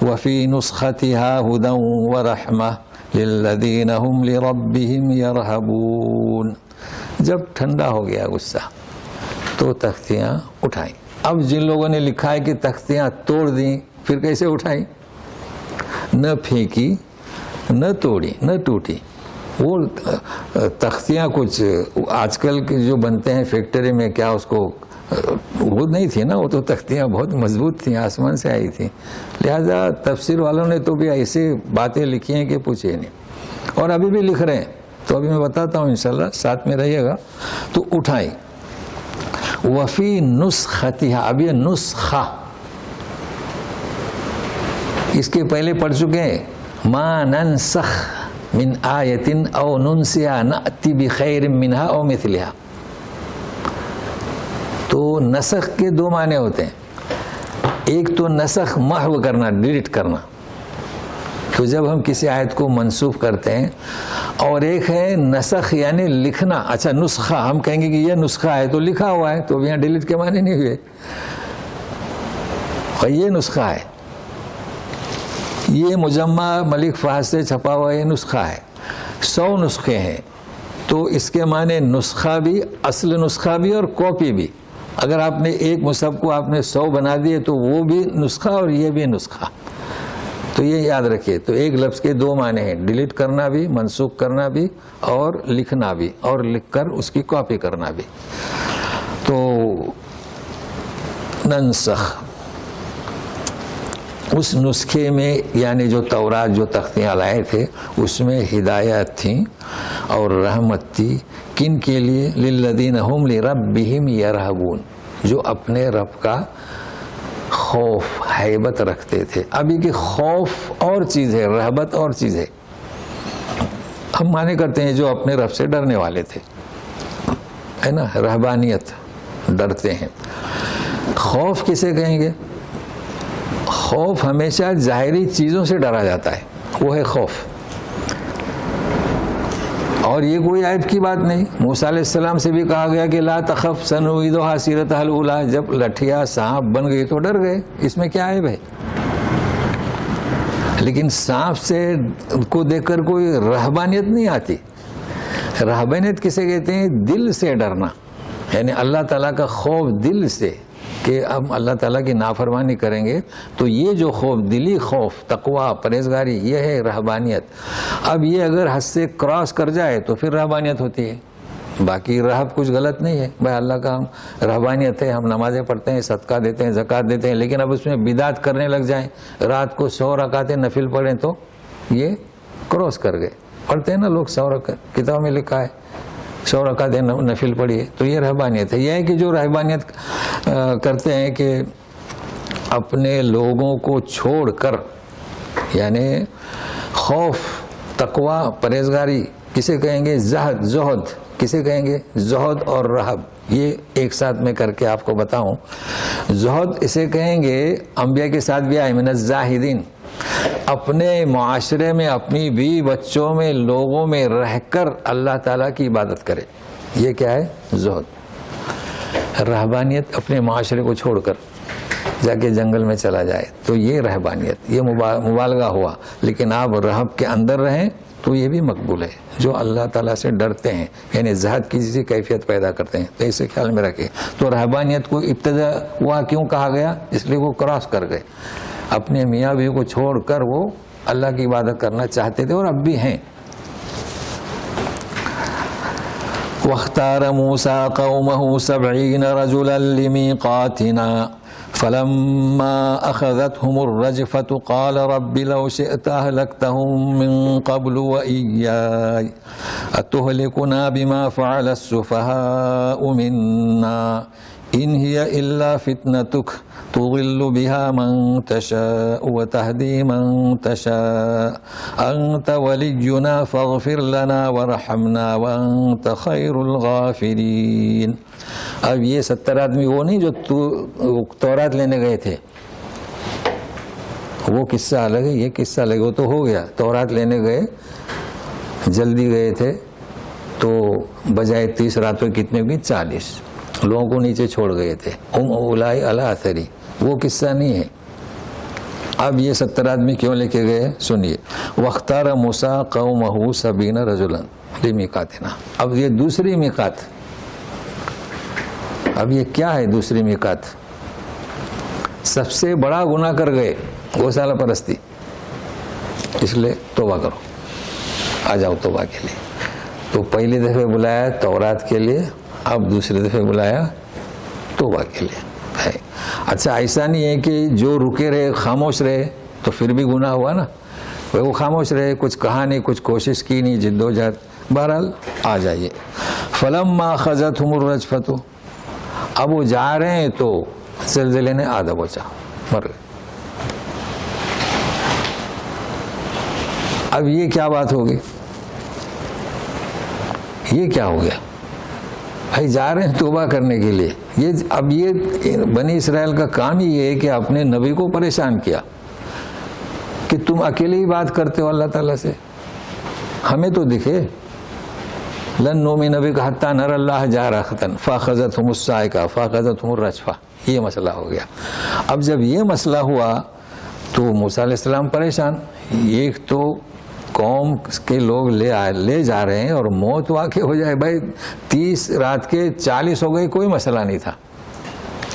وَفِي نُسْخَتِهَا هُدًى وَرَحْمَةً لِلَّذِينَ هُمْ لِرَبِّهِمْ يَرْهَبُونَ۔ جب ٹھنڈا ہو گیا غصہ تو تختیاں اٹھائیں۔ اب جن لوگوں نے لکھا ہے کہ تختیاں توڑ دیں، پھر کیسے اٹھائیں؟ نہ پھینکی، نہ توڑی نہ ٹوٹی. وہ تختیاں کچھ آج کل کے جو بنتے ہیں فیکٹری میں, کیا اس کو وہ نہیں تھی نا, وہ تو تختیاں بہت مضبوط تھیں, آسمان سے آئی تھیں. لہذا تفسیر والوں نے تو بھی ایسی باتیں لکھی ہیں کہ پوچھے نہیں, اور ابھی بھی لکھ رہے ہیں. تو ابھی میں بتاتا ہوں, انشاءاللہ ساتھ میں رہیے گا. تو اٹھائی وفی نسختہا, اب یہ نسخہ اس کے پہلے پڑھ چکے ہیں. ما ننسخ من آیت او ننسیہا نأتی بخیر منہا او مثلہا. تو نسخ کے دو معنی ہوتے ہیں. ایک تو نسخ محو کرنا, ڈیلیٹ کرنا, تو جب ہم کسی آیت کو منسوخ کرتے ہیں. اور ایک ہے نسخ یعنی لکھنا. اچھا نسخہ, ہم کہیں گے کہ یہ نسخہ ہے تو لکھا ہوا ہے, تو یہاں ڈیلیٹ کے معنی نہیں ہوئے. اور یہ نسخہ ہے, یہ مجمع ملک فہد سے چھپا ہوا یہ نسخہ ہے. 100 نسخے ہیں, تو اس کے معنی نسخہ بھی, اصل نسخہ بھی اور کاپی بھی. اگر آپ نے ایک مصحف کو آپ نے 100 بنا دیے تو وہ بھی نسخہ اور یہ بھی نسخہ. تو یہ یاد رکھیے. تو ایک لفظ کے دو معنی ہیں, ڈیلیٹ کرنا بھی, منسوخ کرنا بھی, اور لکھنا بھی, اور لکھ کر اس کی کاپی کرنا بھی. تو ننسخ, اس نسخے میں یعنی جو تورات جو تختیاں لائے تھے اس میں ہدایت تھیں اور رحمت تھی. کن کے لیے؟ للذین ہم لربہم یرہبون, جو اپنے رب کا خوف ہیبت رکھتے تھے. ابھی کہ خوف اور چیز ہے, رہبت اور چیز ہے. ہم معنی کرتے ہیں جو اپنے رب سے ڈرنے والے تھے, ہے نا, رہبانیت, ڈرتے ہیں. خوف کسے کہیں گے؟ خوف ہمیشہ ظاہری چیزوں سے ڈرا جاتا ہے, وہ ہے خوف. اور یہ کوئی عیب کی بات نہیں. موسیٰ علیہ السلام سے بھی کہا گیا کہ لا تخف سنعیدھا سیرتھا الاولی, جب لٹھیا سانپ بن گئی تو ڈر گئے, اس میں کیا عیب ہے؟ لیکن سانپ سے کو دیکھ کر کوئی رہبانیت نہیں آتی. رہبانیت کسے کہتے ہیں؟ دل سے ڈرنا, یعنی اللہ تعالیٰ کا خوف دل سے, کہ اب اللہ تعالیٰ کی نافرمانی کریں گے. تو یہ جو خوف, دلی خوف, تقوی, پرہیزگاری, یہ ہے رہبانیت. اب یہ اگر حد سے کراس کر جائے تو پھر رہبانیت ہوتی ہے. باقی رہب کچھ غلط نہیں ہے بھائی, اللہ کا ہم رہبانیت ہے, ہم نمازیں پڑھتے ہیں, صدقہ دیتے ہیں, زکوٰۃ دیتے ہیں, لیکن اب اس میں بدعت کرنے لگ جائیں, رات کو 100 رکعتیں نفل پڑھیں, تو یہ کراس کر گئے. پڑھتے ہیں نا لوگ 100 رکعت, کتاب میں لکھا ہے 100 رکعتیں نفل پڑھیے, تو یہ رہبانیت ہے. یہ ہے کہ جو رہبانیت کرتے ہیں کہ اپنے لوگوں کو چھوڑ کر, یعنی خوف, تقوی, پرہیزگاری کسے کہیں گے؟ زہد کسے کہیں گے؟ زہد اور رہب, یہ ایک ساتھ میں کر کے آپ کو بتاؤں. زہد اسے کہیں گے, انبیاء کے ساتھ بھی آئے, من الزاہدین, اپنے معاشرے میں, اپنی بیوی بچوں میں, لوگوں میں رہ کر اللہ تعالیٰ کی عبادت کرے. یہ کیا ہے؟ زہد. رہبانیت اپنے معاشرے کو چھوڑ کر جا کے جنگل میں چلا جائے, تو یہ رہبانیت, یہ مبالغہ ہوا. لیکن آپ رہب کے اندر رہیں تو یہ بھی مقبول ہے, جو اللہ تعالیٰ سے ڈرتے ہیں, یعنی زہد کی جیسی کیفیت پیدا کرتے ہیں. تو اسے خیال میں رکھیں. تو رہبانیت کو ابتدا ہوا کیوں کہا گیا؟ اس لیے وہ کراس کر گئے, اپنے میاں بیوی کو چھوڑ کر وہ اللہ کی عبادت کرنا چاہتے تھے, اور اب بھی ہیں. وَاخْتَارَ مُوسَىٰ قَوْمَهُ 70 رَجُلًا لِمِيقَاتِنَا فَلَمَّا أَخَذَتْهُمُ الرَّجْفَةُ قَالَ رَبِّ لَوْ شِئْتَ أَهْلَكْتَهُم مِّن قَبْلُ وَإِيَّايَ أَتُهْلِكُنَا بِمَا فَعَلَ السُّفَهَاءُ مِنَّا إِنْ هِيَ إِلَّا فِتْنَتُكَ تضل بها من تشاء وتهدي من تشاء أنت ولينا فاغفر لنا وارحمنا وأنت خير الغافرين. اب یہ 70 آدمی وہ نہیں جو تورات لینے گئے تھے, وہ قصہ الگ ہے, یہ قصہ الگ. وہ تو ہو گیا, تورات لینے گئے, جلدی گئے تھے, تو بجائے 30 راتوں کتنے بھی 40 لوگوں کو نیچے چھوڑ گئے تھے. اولائی علی اثری, وہ قصہ نہیں ہے. اب یہ 70 آدمی کیوں لے کے گئے سنیے. واختار موسیٰ قومہ 70 رجلا لمیقاتنا. اب یہ دوسری میقات, اب یہ کیا ہے دوسری میقات؟ سب سے بڑا گناہ کر گئے, گوشالہ پرستی, اس لیے توبہ کرو. آ جاؤ توبہ کے لیے. تو پہلی دفعہ بلایا تورات کے لیے, اب دوسری دفعہ بلایا توبہ کے لیے. اچھا ایسا نہیں ہے کہ جو رکے رہے خاموش رہے تو پھر بھی گناہ ہوا نا, وہ خاموش رہے, کچھ کہا نہیں, کچھ کوشش کی نہیں, جد و جہد. بہرحال آ جائیے. فلما اخذتهم الرجفۃ, اب وہ جا رہے ہیں تو زلزلے نے آدھا بچا, مر گئے. اب یہ کیا بات ہوگی, یہ کیا ہو گیا بھائی؟ جا رہے ہیں توبہ کرنے کے لیے. اب یہ بنی اسرائیل کا کام ہی یہ ہے کہ اپنے نبی کو پریشان کیا کہ تم اکیلے ہی بات کرتے ہو اللہ تعالیٰ سے, ہمیں تو دکھے. لن نؤمن بک حتی نری اللہ جہرۃ فاخذتہم الصاعقہ فاخذتہم الرجفہ. یہ مسئلہ ہو گیا. اب جب یہ مسئلہ ہوا تو موسیٰ علیہ السلام پریشان. ایک تو قوم کے لوگ لے جا رہے ہیں اور موت واقع ہو جائے. بھائی 30 رات کے 40 ہو گئے, کوئی مسئلہ نہیں تھا.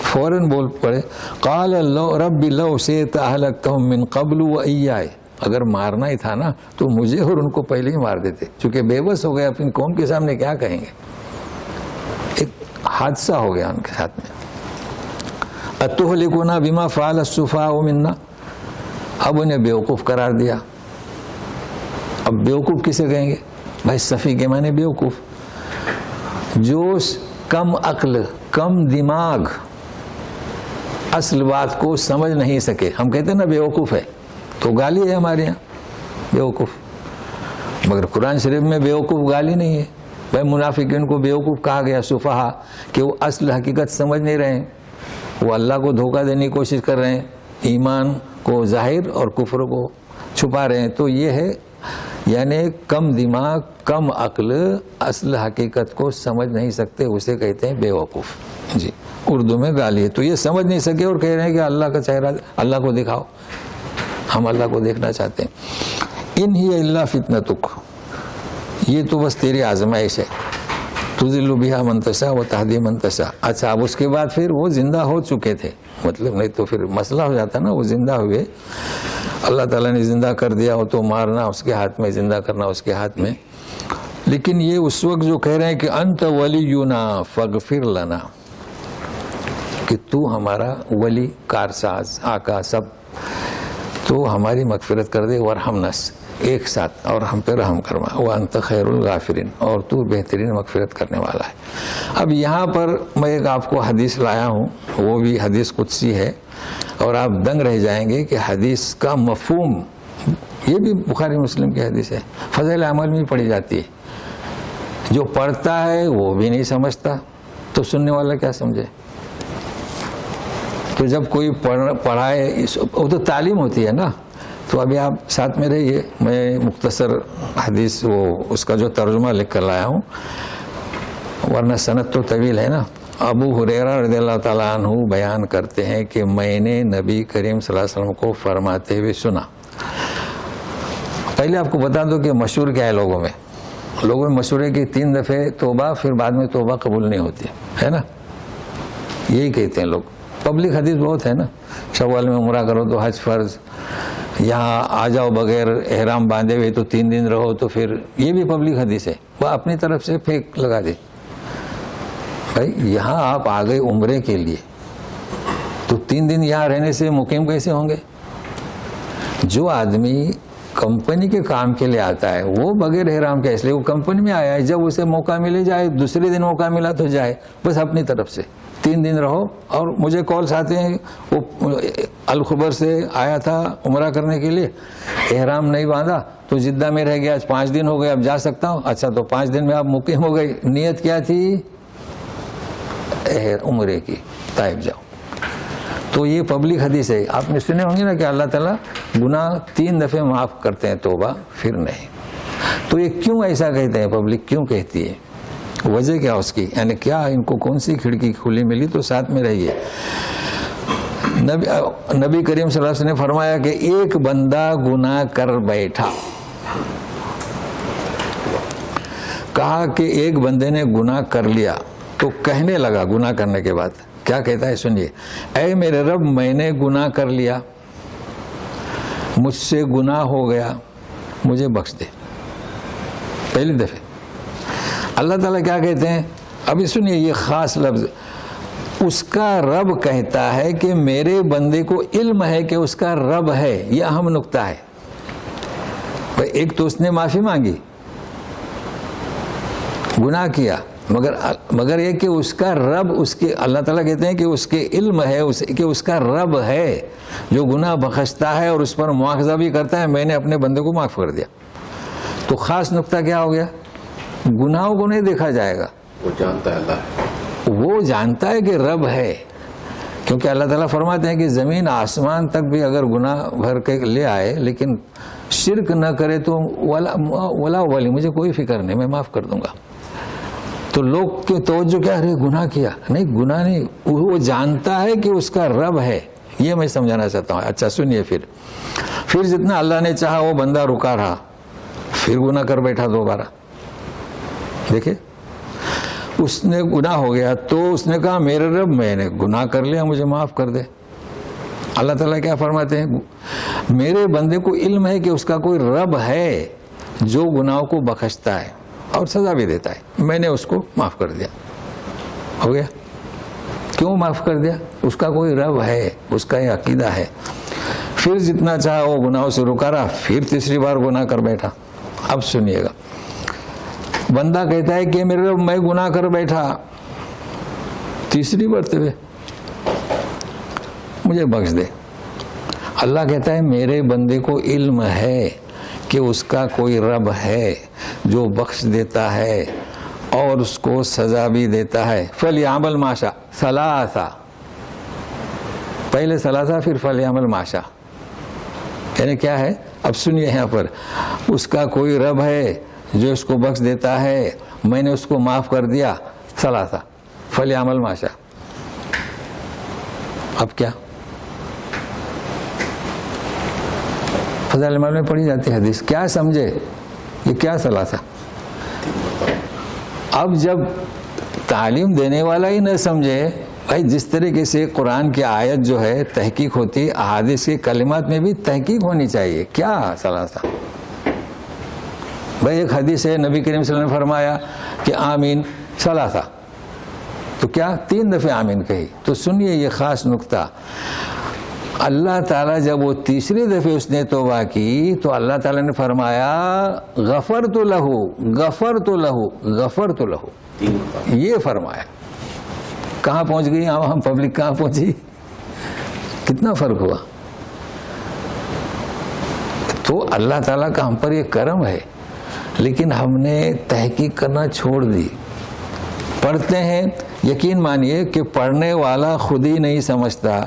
فوراً بول پڑے قال رب لو شئت اہلکتہم من قبل وایایا. اگر مارنا ہی تھا نا تو مجھے اور ان کو پہلے ہی مار دیتے, چونکہ بے بس ہو گئے, اپنی قوم کے سامنے کیا کہیں گے. ایک حادثہ ہو گیا ان کے ساتھ میں. اتہلکنا بما فعل السفہاء منا, اب انہیں بیوقوف قرار دیا. اب بیوقوف کسے کہیں گے بھائی؟ سفیہ کے معنی بیوقوف, جو کم عقل کم دماغ اصل بات کو سمجھ نہیں سکے. ہم کہتے ہیں نا بیوقوف ہے, تو گالی ہے ہمارے یہاں بیوقوف, مگر قرآن شریف میں بیوقوف گالی نہیں ہے. بھائی منافقین کو بیوقوف کہا گیا, سفہا, کہ وہ اصل حقیقت سمجھ نہیں رہے ہیں, وہ اللہ کو دھوکہ دینے کی کوشش کر رہے ہیں, ایمان کو ظاہر اور کفر کو چھپا رہے ہیں. تو یہ ہے یعنی کم دماغ کم عقل اصل حقیقت کو سمجھ نہیں سکتے, اسے کہتے ہیں بیوقوف. جی اردو میں گالی ہے. تو یہ سمجھ نہیں سکے اور کہہ رہے ہیں کہ اللہ کا چہرہ اللہ کو دکھاؤ, ہم اللہ کو دیکھنا چاہتے ہیں. ان ہی الا فتنتک, یہ تو بس تیری آزمائش ہے. تضل بہا من تشاء و تہدی من تشاء. اچھا اب اس کے بعد پھر وہ زندہ ہو چکے تھے, مطلب نہیں تو پھر مسئلہ ہو جاتا نا. وہ زندہ ہوئے, اللہ تعالیٰ نے زندہ کر دیا ہو تو مارنا اس کے ہاتھ میں, زندہ کرنا اس کے ہاتھ میں. لیکن یہ اس وقت جو کہہ رہے ہیں کہ انت ولینا فاغفر لنا, کہ تو ہمارا ولی, کارساز, آقا, سب, تو ہماری مغفرت کر دے. ورحمنا, ایک ساتھ, اور ہم پہ رحم کروا. وانت خیر الغافرین, اور تو بہترین مغفرت کرنے والا ہے. اب یہاں پر میں ایک آپ کو حدیث لایا ہوں, وہ بھی حدیث قدسی ہے, اور آپ دنگ رہ جائیں گے کہ حدیث کا مفہوم, یہ بھی بخاری مسلم کی حدیث ہے, فضائل عمل میں پڑھی جاتی ہے. جو پڑھتا ہے وہ بھی نہیں سمجھتا, تو سننے والا کیا سمجھے. تو جب کوئی پڑھائے, وہ تو تعلیم ہوتی ہے نا. تو ابھی آپ ساتھ میں رہیے, میں مختصر حدیث وہ اس کا جو ترجمہ لکھ کر لایا ہوں, ورنہ سند تو طویل ہے نا. ابو ہریرہ رضی اللہ تعالیٰ عنہ بیان کرتے ہیں کہ میں نے نبی کریم صلی اللہ علیہ وسلم کو فرماتے ہوئے سنا. پہلے آپ کو بتا دو کہ مشہور کیا ہے لوگوں میں مشہور ہے کہ 3 دفعے توبہ, پھر بعد میں توبہ قبول نہیں ہوتی ہے نا, یہی کہتے ہیں لوگ. پبلک حدیث بہت ہے نا, شوال میں عمرہ کرو تو حج فرض, یہاں آ جاؤ بغیر احرام باندھے ہوئے تو 3 دن رہو, تو پھر یہ بھی پبلک حدیث ہے. وہ اپنی طرف سے پھینک لگا دے. بھائی یہاں آپ آ گئے عمرے کے لیے, تو 3 دن یہاں رہنے سے مقیم کیسے ہوں گے. جو آدمی کمپنی کے کام کے لیے آتا ہے وہ بغیر احرام کے, اس لیے وہ کمپنی میں آیا ہے, جب اسے موقع ملے جائے, دوسرے دن موقع ملا تو جائے, بس اپنی طرف سے 3 دن رہو. اور مجھے کالس آتے ہیں, وہ الخبر سے آیا تھا عمرہ کرنے کے لیے, احرام نہیں باندھا تو جدہ میں رہ گیا, 5 دن ہو گئے, اب جا سکتا ہوں. اچھا تو 5 دن میں آپ مقیم ہو گئے, نیت کیا تھی عمرے کی, طائف جاؤ. تو یہ پبلک حدیث ہے. آپ نے سنے ہوں گے نا کہ اللہ تعالیٰ گناہ 3 دفعے معاف کرتے ہیں, توبہ پھر نہیں. تو یہ کیوں ایسا کہتے ہیں, پبلک کیوں کہتی ہے, وجہ کیا اس کی, یعنی کیا ان کو کون سی کھڑکی کھلی ملی. تو ساتھ میں رہیے. نبی کریم صلی اللہ علیہ وسلم نے فرمایا کہ ایک بندہ گناہ کر بیٹھا. کہا کہ ایک بندے نے گناہ کر لیا, تو کہنے لگا گناہ کرنے کے بعد کیا کہتا ہے, سنیے. اے میرے رب, میں نے گناہ کر لیا, مجھ سے گناہ ہو گیا, مجھے بخش دے. پہلی دفعہ اللہ تعالیٰ کیا کہتے ہیں؟ ابھی سنیے یہ خاص لفظ، اس کا رب کہتا ہے کہ میرے بندے کو علم ہے کہ اس کا رب ہے. یہ اہم نقطہ ہے. ایک تو اس نے معافی مانگی، گناہ کیا، مگر یہ کہ اس کا رب، اس کے اللہ تعالیٰ کہتے ہیں کہ اس کے علم ہے کہ اس کا رب ہے جو گناہ بخشتا ہے اور اس پر مواخذہ بھی کرتا ہے. میں نے اپنے بندے کو معاف کر دیا. تو خاص نقطہ کیا ہو گیا؟ گناہوں کو نہیں دیکھا جائے گا، وہ جانتا ہے اللہ، وہ جانتا ہے کہ رب ہے. کیونکہ اللہ تعالیٰ فرماتے ہیں کہ زمین آسمان تک بھی اگر گناہ بھر کے لے آئے لیکن شرک نہ کرے تو ولا ولی، مجھے کوئی فکر نہیں، میں معاف کر دوں گا. تو لوگ کی توجہ کیا، ارے گناہ کیا؟ نہیں، گناہ نہیں، وہ جانتا ہے کہ اس کا رب ہے. یہ میں سمجھانا چاہتا ہوں. اچھا سنیے، پھر جتنا اللہ نے چاہا وہ بندہ رکا رہا، پھر گناہ کر بیٹھا دوبارہ. دیکھیں، اس نے گناہ ہو گیا تو اس نے کہا میرے رب، میں نے گناہ کر لیا، مجھے معاف کر دے. اللہ تعالیٰ کیا فرماتے ہیں؟ میرے بندے کو علم ہے کہ اس کا کوئی رب ہے جو گناہوں کو بخشتا ہے اور سزا بھی دیتا ہے. میں نے اس کو معاف کر دیا. ہو گیا. کیوں معاف کر دیا؟ اس کا کوئی رب ہے، اس کا یہ عقیدہ ہے. پھر جتنا چاہا وہ گناہوں سے رکا رہا، پھر تیسری بار گناہ کر بیٹھا. اب سنیے گا، بندہ کہتا ہے کہ میرے رب میں گناہ کر بیٹھا، تیسری مرتبہ مجھے بخش دے. اللہ کہتا ہے میرے بندے کو علم ہے کہ اس کا کوئی رب ہے جو بخش دیتا ہے اور اس کو سزا بھی دیتا ہے. فَلْيَعْمَلْ مَا شَاءَ ثَلَاثَ، پہلے ثلاثہ پھر فَلْيَعْمَلْ مَا شَاءَ. یعنی کیا ہے؟ اب سنیے، یہاں پر اس کا کوئی رب ہے جو اس کو بخش دیتا ہے، میں نے اس کو معاف کر دیا. ثلاثہ فَلْيَعْمَلْ مَا شَاءَ. اب کیا؟ فضائل اعمال میں پڑھی جاتی ہے حدیث، کیا سمجھے یہ کیا ثلاثہ؟ اب جب تعلیم دینے والا ہی نہ سمجھے، بھائی جس طریقے سے قرآن کی آیت جو ہے تحقیق ہوتی، احادیث کے کلمات میں بھی تحقیق ہونی چاہیے. کیا ثلاثہ؟ بھائی ایک حدیث ہے، نبی کریم صلی اللہ علیہ وسلم نے فرمایا کہ آمین ثلاثہ، تو کیا 3 دفعہ آمین کہی؟ تو سنیے یہ خاص نقطہ، اللہ تعالیٰ جب وہ تیسری دفعہ اس نے توبہ کی تو اللہ تعالیٰ نے فرمایا غفرت لہو، غفرت لہو، غفرت لہو. یہ فرمایا. کہاں پہنچ گئی ہم پبلک، کہاں پہنچی؟ کتنا فرق ہوا. تو اللہ تعالیٰ کا ہم پر یہ کرم ہے، لیکن ہم نے تحقیق کرنا چھوڑ دی. پڑھتے ہیں، یقین مانیے کہ پڑھنے والا خود ہی نہیں سمجھتا،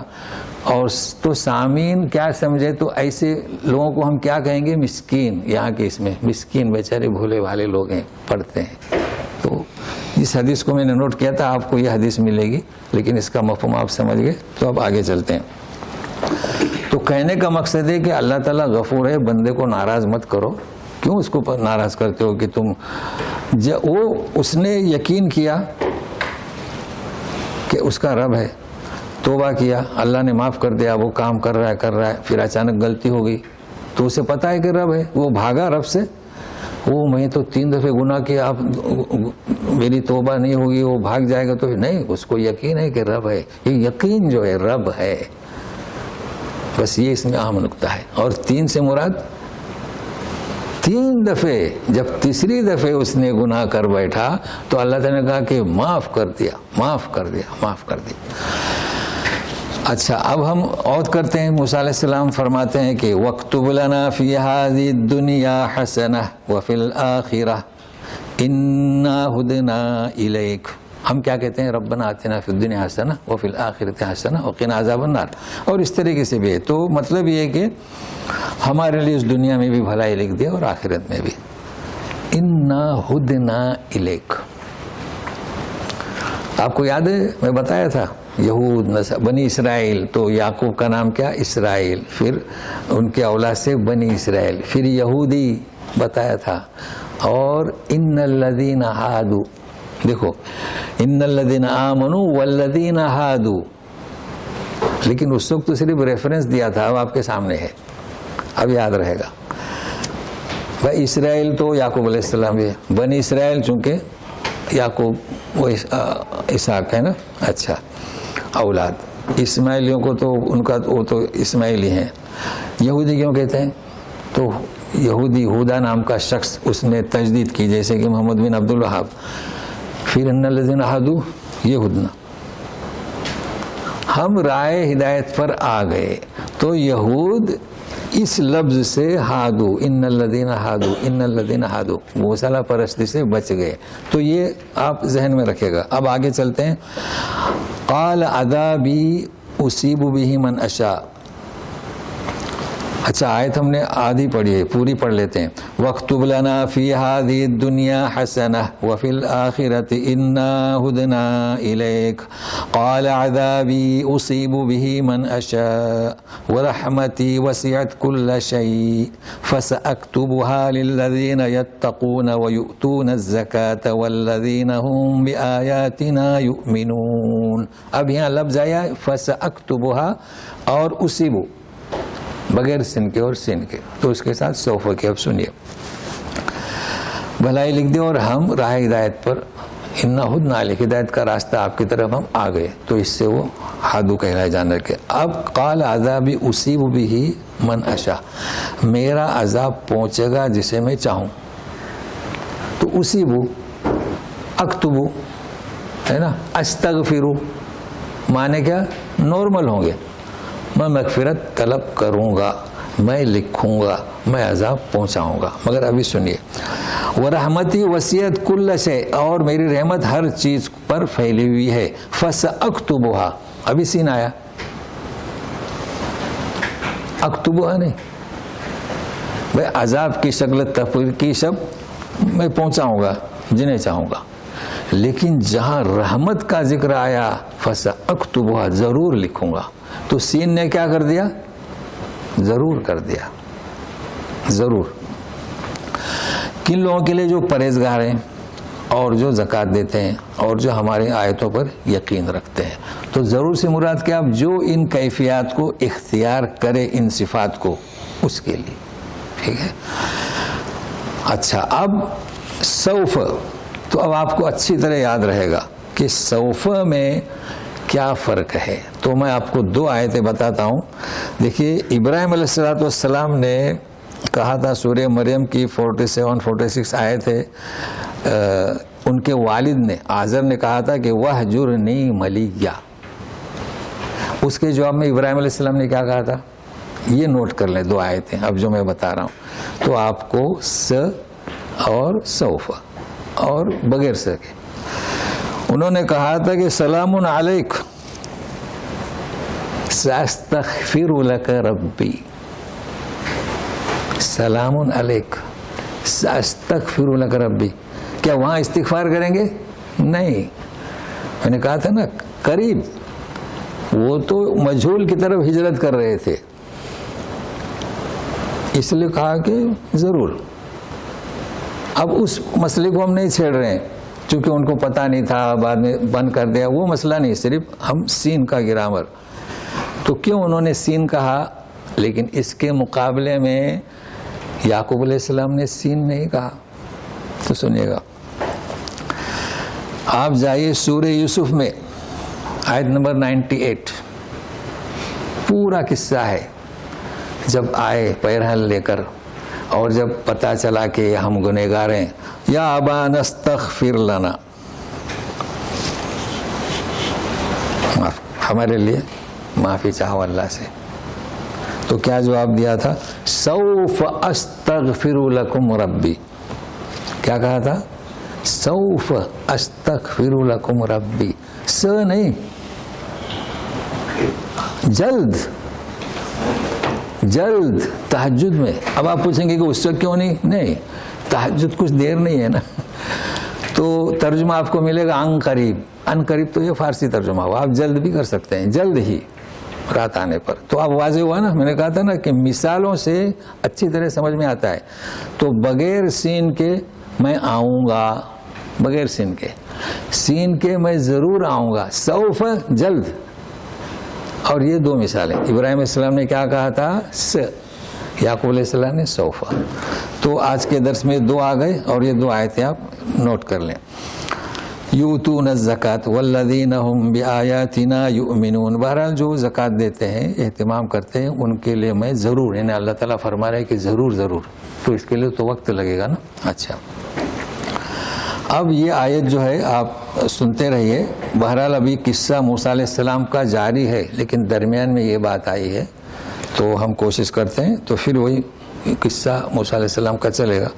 اور تو سامعین کیا سمجھے، تو ایسے لوگوں کو ہم کیا کہیں گے؟ مسکین. یہاں کے اس میں مسکین بیچارے بھولے بھالے لوگ ہیں، پڑھتے ہیں. تو اس حدیث کو میں نے نوٹ کیا تھا، آپ کو یہ حدیث ملے گی، لیکن اس کا مفہوم آپ سمجھ گئے. تو اب آگے چلتے ہیں. تو کہنے کا مقصد ہے کہ اللہ تعالیٰ غفور ہے، بندے کو ناراض مت کرو. کیوں اس کو ناراض کرتے ہو کہ تم اس نے یقین کیا کہ اس کا رب ہے، توبہ کیا، اللہ نے معاف کر دیا، وہ کام کر رہا ہے، پھر اچانک غلطی ہو گئی تو اسے پتا ہے کہ رب ہے، وہ بھاگا رب سے. وہ میں تو 3 دفعہ گناہ کیا، اب میری توبہ نہیں ہوگی، وہ بھاگ جائے گا. تو نہیں، اس کو یقین ہے کہ رب ہے. یہ یقین جو ہے رب ہے، بس یہ اس میں اہم نقطہ ہے. اور 3 سے مراد 3 دفعہ، جب تیسری دفعہ اس نے گناہ کر بیٹھا تو اللہ تعالیٰ نے کہا کہ معاف کر دیا، معاف کر دیا، معاف کر دیا. اچھا، اب ہم عود کرتے ہیں. موسیٰ علیہ السلام فرماتے ہیں کہ وَاكْتُبْ لَنَا فِي هَذِهِ الدُّنْيَا حَسَنَةً وَفِي الْآخِرَةِ إِنَّا هُدْنَا إِلَيْكَ. ہم کیا کہتے ہیں؟ ربنا آتنا فی الدنیا حسنہ وفی الآخرۃ حسنہ وقنا عذاب النار. اور اس طریقے سے بھی ہے. تو مطلب یہ ہے کہ ہمارے لیے اس دنیا میں بھی بھلائی لکھ دیا اور آخرت میں بھی. انا ہدنا الیک. آپ کو یاد ہے میں بتایا تھا یہود بنی اسرائیل، تو یعقوب کا نام کیا؟ اسرائیل. پھر ان کے اولاد سے بنی اسرائیل، پھر یہودی بتایا تھا. اور ان الذین ہادوا، دیکھو ان الذین آمنوا والذین ہادوا، لیکن اس وقت تو صرف ریفرنس دیا تھا، اب آپ کے سامنے ہے، اب یاد رہے گا. بھائی اسرائیل تو یعقوب علیہ السلام ہے، بنی اسرائیل چونکہ یعقوب وہ اسحاق ہے نا، اچھا اولاد، اسماعیلیوں کو تو ان کا وہ تو اسماعیلی ہیں. یہودی کیوں کہتے ہیں؟ تو یہودی ہودا نام کا شخص اس نے تجدید کی، جیسے کہ محمد بن عبد الوہاب. پھر ان الذین ہادوا یہودنا، ہم رائے ہدایت پر آ گئے تو یہود اس لفظ سے ہادو، ان الذین ہادو، ان الذین ہادو، گوسالہ پرستی سے بچ گئے. تو یہ آپ ذہن میں رکھے گا. اب آگے چلتے ہیں. قال عذابی اصیب بہ من اشاء. اچھا آیت ہم نے آدھی پڑھی ہے، پوری پڑھ لیتے ہیں. وَاكْتُبْ لَنَا فِي هَذِهِ الدُّنْيَا حَسَنَةً وَفِي الْآخِرَةِ إِنَّا هُدْنَا إِلَيْكَ قَالَ عَذَابِي أُصِيبُ بِهِ مَنْ أَشَاءُ وَرَحْمَتِي وَسِعَتْ كُلَّ شَيْءٍ فَسَأَكْتُبُهَا لِلَّذِينَ يَتَّقُونَ وَيُؤْتُونَ الزَّكَاةَ وَالَّذِينَ هُمْ بِآيَاتِنَا يُؤْمِنُونَ. اب یہاں لفظ آیا فَسَأَكْتُبُهَا اور اصیبو بغیر سن کے اور سین کے، تو اس کے ساتھ سوف کے. اب سنیے، بھلائی لکھ دیں اور ہم راہ ہدایت پر، انا ہدنا الیک، ہدایت کا راستہ آپ کی طرف ہم آ گئے. تو اس سے وہ ہادو کہلائے جانور کے. اب قال عذابی اصیب بہ من اشاء، میرا عذاب پہنچے گا جسے میں چاہوں. تو اصیبو اکتبو ہے نا، استغفرو معنی کیا؟ نارمل ہوں گے، میں مغفرت طلب کروں گا، میں لکھوں گا، میں عذاب پہنچاؤں گا. مگر ابھی سنیے، وَرَحْمَتِي وَسِعَتْ كُلَّ شَيْءٍ، اور میری رحمت ہر چیز پر پھیلی ہوئی ہے. فَسَأَكْتُبُهَا، ابھی سین آیا، اکتبوہا نہیں بھائی، عذاب کی شکل تفریح کی شب میں پہنچاؤں گا جنہیں چاہوں گا. لیکن جہاں رحمت کا ذکر آیا فَسَأَكْتُبُهَا، ضرور لکھوں گا. تو سین نے کیا کر دیا؟ ضرور کر دیا. ضرور کن لوگوں کے لیے؟ جو پرہیزگار ہیں اور جو زکوٰۃ دیتے ہیں اور جو ہماری آیتوں پر یقین رکھتے ہیں. تو ضرور سے مراد کیا؟ جو ان کیفیات کو اختیار کرے، ان صفات کو، اس کے لیے. ٹھیک ہے. اچھا اب سوف، تو اب آپ کو اچھی طرح یاد رہے گا کہ سوف میں کیا فرق ہے. تو میں آپ کو دو آیتیں بتاتا ہوں. دیکھیے ابراہیم علیہ السلام نے کہا تھا، سورہ مریم کی 47-46 آیت ہے، ان کے والد نے آزر نے کہا تھا کہ وَهْجُرْنِي مَلِيًّا. اس کے جواب میں ابراہیم علیہ السلام نے کیا کہا تھا؟ یہ نوٹ کر لیں دو آیتیں اب جو میں بتا رہا ہوں. تو آپ کو س اور سوف اور بغیر س کے، انہوں نے کہا تھا کہ سلام علیک ساستغفر لک ربی، سلام علیک ساستغفر لک ربی. کیا وہاں استغفار کریں گے؟ نہیں. میں نے کہا تھا نا قریب، وہ تو مجہول کی طرف ہجرت کر رہے تھے، اس لیے کہا کہ ضرور. اب اس مسئلے کو ہم نہیں چھیڑ رہے ہیں چونکہ ان کو پتہ نہیں تھا، بعد میں بند کر دیا، وہ مسئلہ نہیں، صرف ہم سین کا گرامر. تو کیوں انہوں نے سین کہا؟ لیکن اس کے مقابلے میں یعقوب علیہ السلام نے سین نہیں کہا. تو سنیے گا، آپ جائیے سورہ یوسف میں آیت نمبر 98، پورا قصہ ہے. جب آئے پیرہن لے کر اور جب پتہ چلا کہ ہم گنہگار ہیں، یا ابانا استغفر لنا، ہمارے لیے معافی چاہو اللہ سے. تو کیا جواب دیا تھا؟ سوف استغفر لکم ربی. کیا کہا تھا؟ سوف استغفر لکم ربی. س نہیں، جلد جلد تہجد میں. اب آپ پوچھیں گے کہ اس وقت کیوں نہیں تہجد کچھ دیر نہیں ہے نا. تو ترجمہ آپ کو ملے گا ان قریب. ان قریب تو یہ فارسی ترجمہ ہوا، آپ جلد بھی کر سکتے ہیں، جلد ہی رات آنے پر. تو اب واضح ہوا نا، میں نے کہا تھا نا کہ مثالوں سے اچھی طرح سمجھ میں آتا ہے. تو بغیر سین کے میں آؤں گا، بغیر سین کے، سین کے میں ضرور آؤں گا، سوف جلد. اور یہ دو مثالیں، ابراہیم علیہ السلام نے کیا کہا تھا؟ س، یعقوب علیہ السلام نے سوف. تو تو آج کے درس میں 2 آ گئے اور یہ 2 آیتیں آپ نوٹ کر لیں. یؤتون الزکات والذین هم بآیاتنا یؤمنون. بہرحال جو زکوٰۃ دیتے ہیں اہتمام کرتے ہیں ان کے لیے میں ضرور، یعنی اللہ تعالیٰ فرما رہے ہیں کہ ضرور تو اس کے لیے تو وقت لگے گا نا. اچھا اب یہ آیت جو ہے آپ سنتے رہیے. بہرحال ابھی قصہ موسیٰ علیہ السلام کا جاری ہے لیکن درمیان میں یہ بات آئی ہے تو ہم کوشش کرتے ہیں تو پھر وہی قصہ موسیٰ علیہ السلام کا چلے گا.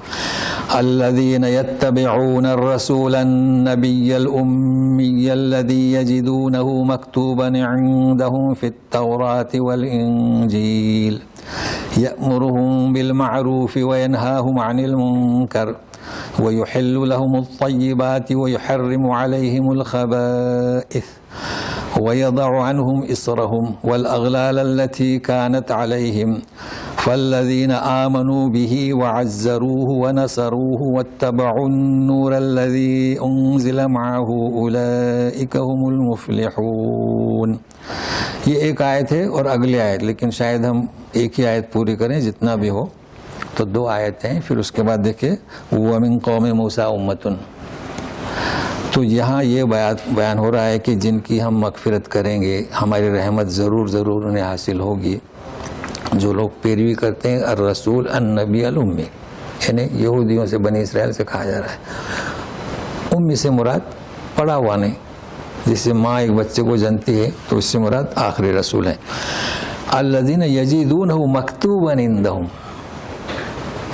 الذین یتبعون الرسول النبی الامی الذی یجدونہ مکتوبا عندہم فی التوراۃ والانجیل یأمرہم بالمعروف وینہاہم عن المنکر ویحل لہم الطیبات ویحرم علیہم الخبائث وَيَضَعُ عَنْهُمْ إِصْرَهُمْ وَالْأَغْلَالَ الَّتِي كَانَتْ عَلَيْهِمْ فَالَّذِينَ آمَنُوا بِهِ وَعَزَّرُوهُ وَنَصَرُوهُ وَاتَّبَعُوا النُّورَ الَّذِي أُنزِلَ مَعَهُ أُولَئِكَ هُمُ الْمُفْلِحُونَ. یہ ایک آیت ہے اور اگلی آیت، لیکن شاید ہم ایک ہی آیت پوری کریں جتنا بھی ہو. تو 2 آیتیں ہیں، پھر اس کے بعد دیکھیں وَمِن قَوْمِ مُوسَىٰ أُمَّةٌ. تو یہاں یہ بیان ہو رہا ہے کہ جن کی ہم مغفرت کریں گے ہماری رحمت ضرور انہیں حاصل ہوگی. جو لوگ پیروی کرتے ہیں الرسول النبی الامی، یعنی یہودیوں سے بنی اسرائیل سے کہا جا رہا ہے. امی سے مراد پڑھا ہوا نہیں، جسے ماں ایک بچے کو جانتی ہے تو اس سے مراد آخری رسول ہیں. الذین یجدونہ مکتوبا عندہم،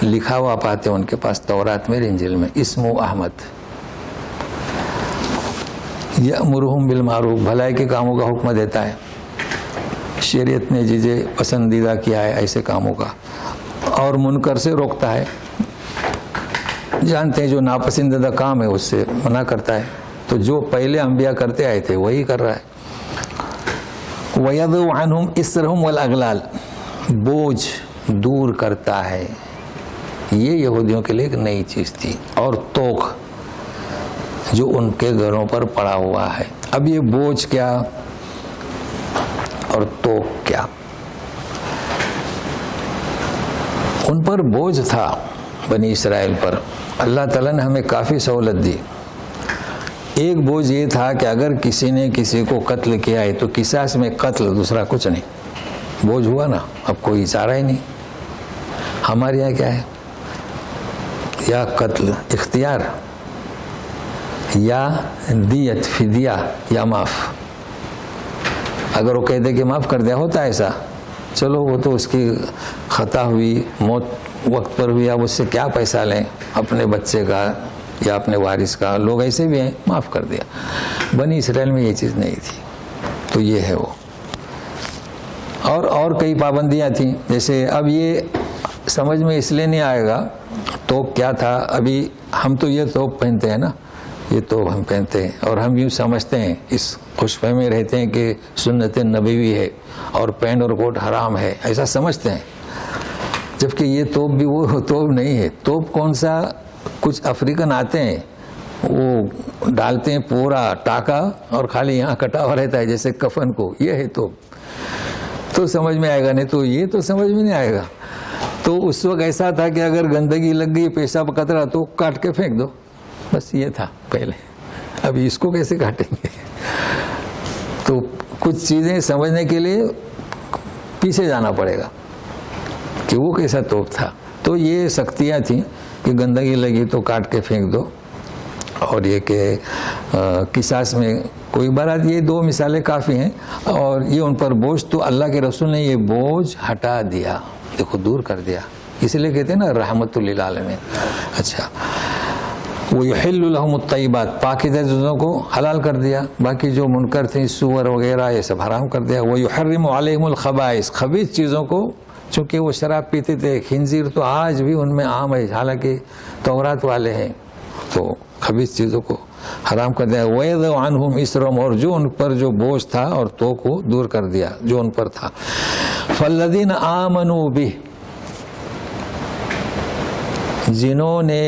لکھا ہوا پاتے ہیں ان کے پاس تورات میں انجیل میں، اسمہ احمد. یأمرہم بالمعروف، بھلائی کے کاموں کا حکم دیتا ہے. شریعت نے جسے پسندیدہ کیا ہے ایسے کاموں کا، اور منکر سے روکتا ہے. جانتے ہیں جو ناپسندیدہ کام ہے اس سے منع کرتا ہے. تو جو پہلے انبیاء کرتے آئے تھے وہی کر رہا ہے. وَيَضَعُ عَنْهُمْ إِصْرَهُمْ وَالْأَغْلَالَ، بوجھ دور کرتا ہے. یہ یہودیوں کے لیے ایک نئی چیز تھی. اور توق جو ان کے گھروں پر پڑا ہوا ہے. اب یہ بوجھ کیا اور توق کیا؟ ان پر بوجھ تھا بنی اسرائیل پر. اللہ تعالیٰ نے ہمیں کافی سہولت دی. ایک بوجھ یہ تھا کہ اگر کسی نے کسی کو قتل کیا ہے تو قصاص میں قتل، دوسرا کچھ نہیں. بوجھ ہوا نا، اب کوئی چارہ ہی نہیں. ہمارے یہاں کیا ہے؟ یا قتل اختیار، یا دیت فدیہ، یا معاف. اگر وہ کہتے کہ معاف کر دیا، ہوتا ہے ایسا، چلو وہ تو اس کی خطا ہوئی، موت وقت پر ہوئی، اب اس سے کیا پیسہ لیں اپنے بچے کا یا اپنے وارث کا. لوگ ایسے بھی ہیں، معاف کر دیا. بنی اسرائیل میں یہ چیز نہیں تھی. تو یہ ہے وہ. اور کئی پابندیاں تھیں. جیسے اب یہ سمجھ میں اس لیے نہیں آئے گا توپ کیا تھا. ابھی ہم تو یہ توپ پہنتے ہیں نا، یہ توپ ہم پہنتے ہیں اور ہم یوں سمجھتے ہیں، اس خوش فہمی میں رہتے ہیں کہ سنت نبوی ہے اور پینٹ اور کوٹ حرام ہے، ایسا سمجھتے ہیں. جبکہ یہ توپ بھی وہ توپ نہیں ہے. توپ کون سا؟ کچھ افریقن آتے ہیں، وہ ڈالتے ہیں پورا ٹاکا اور خالی یہاں کٹا ہوا رہتا ہے جیسے کفن کو. یہ ہے توپ. تو سمجھ میں آئے گا، نہیں تو یہ تو سمجھ میں نہیں آئے گا. تو اس وقت ایسا تھا کہ اگر گندگی لگ گئی، پیشاب قطرہ، تو کاٹ کے پھینک دو. بس یہ تھا پہلے. ابھی اس کو کیسے کاٹیں گے؟ تو کچھ چیزیں سمجھنے کے لیے پیچھے جانا پڑے گا کہ وہ کیسا توپ تھا. تو یہ سختیاں تھیں کہ گندگی لگی تو کاٹ کے پھینک دو، اور یہ کہ قصاص میں کوئی بارات. یہ 2 مثالیں کافی ہیں. اور یہ ان پر بوجھ، تو اللہ کے رسول نے یہ بوجھ ہٹا دیا، دیکھو دور کر دیا. اس لیے کہتے ہیں نا رحمت للعالمین. اچھا، وَيُحِلُّ لَهُمُ الطَّيِّبَاتِ، پاکیزہ چیزوں کو حلال کر دیا. باقی جو منکر تھیں، سور وغیرہ، یہ سب حرام کر دیا. وَيُحَرِّمُ عَلَيْهِمُ الْخَبَائِث، خبیث چیزوں کو، چونکہ وہ شراب پیتے تھے. خنزیر تو آج بھی ان میں عام ہے، حالانکہ تورات والے ہیں. تو خبیث چیزوں کو حرام کر دیا. وَيَضَعُ عَنْهُمْ إِصْرَهُمْ، اور جو ان پر جو بوجھ تھا اور تو کو دور کر دیا جو ان پر تھا. فَالَّذِينَ آمَنُوا بِهِ، جنہوں نے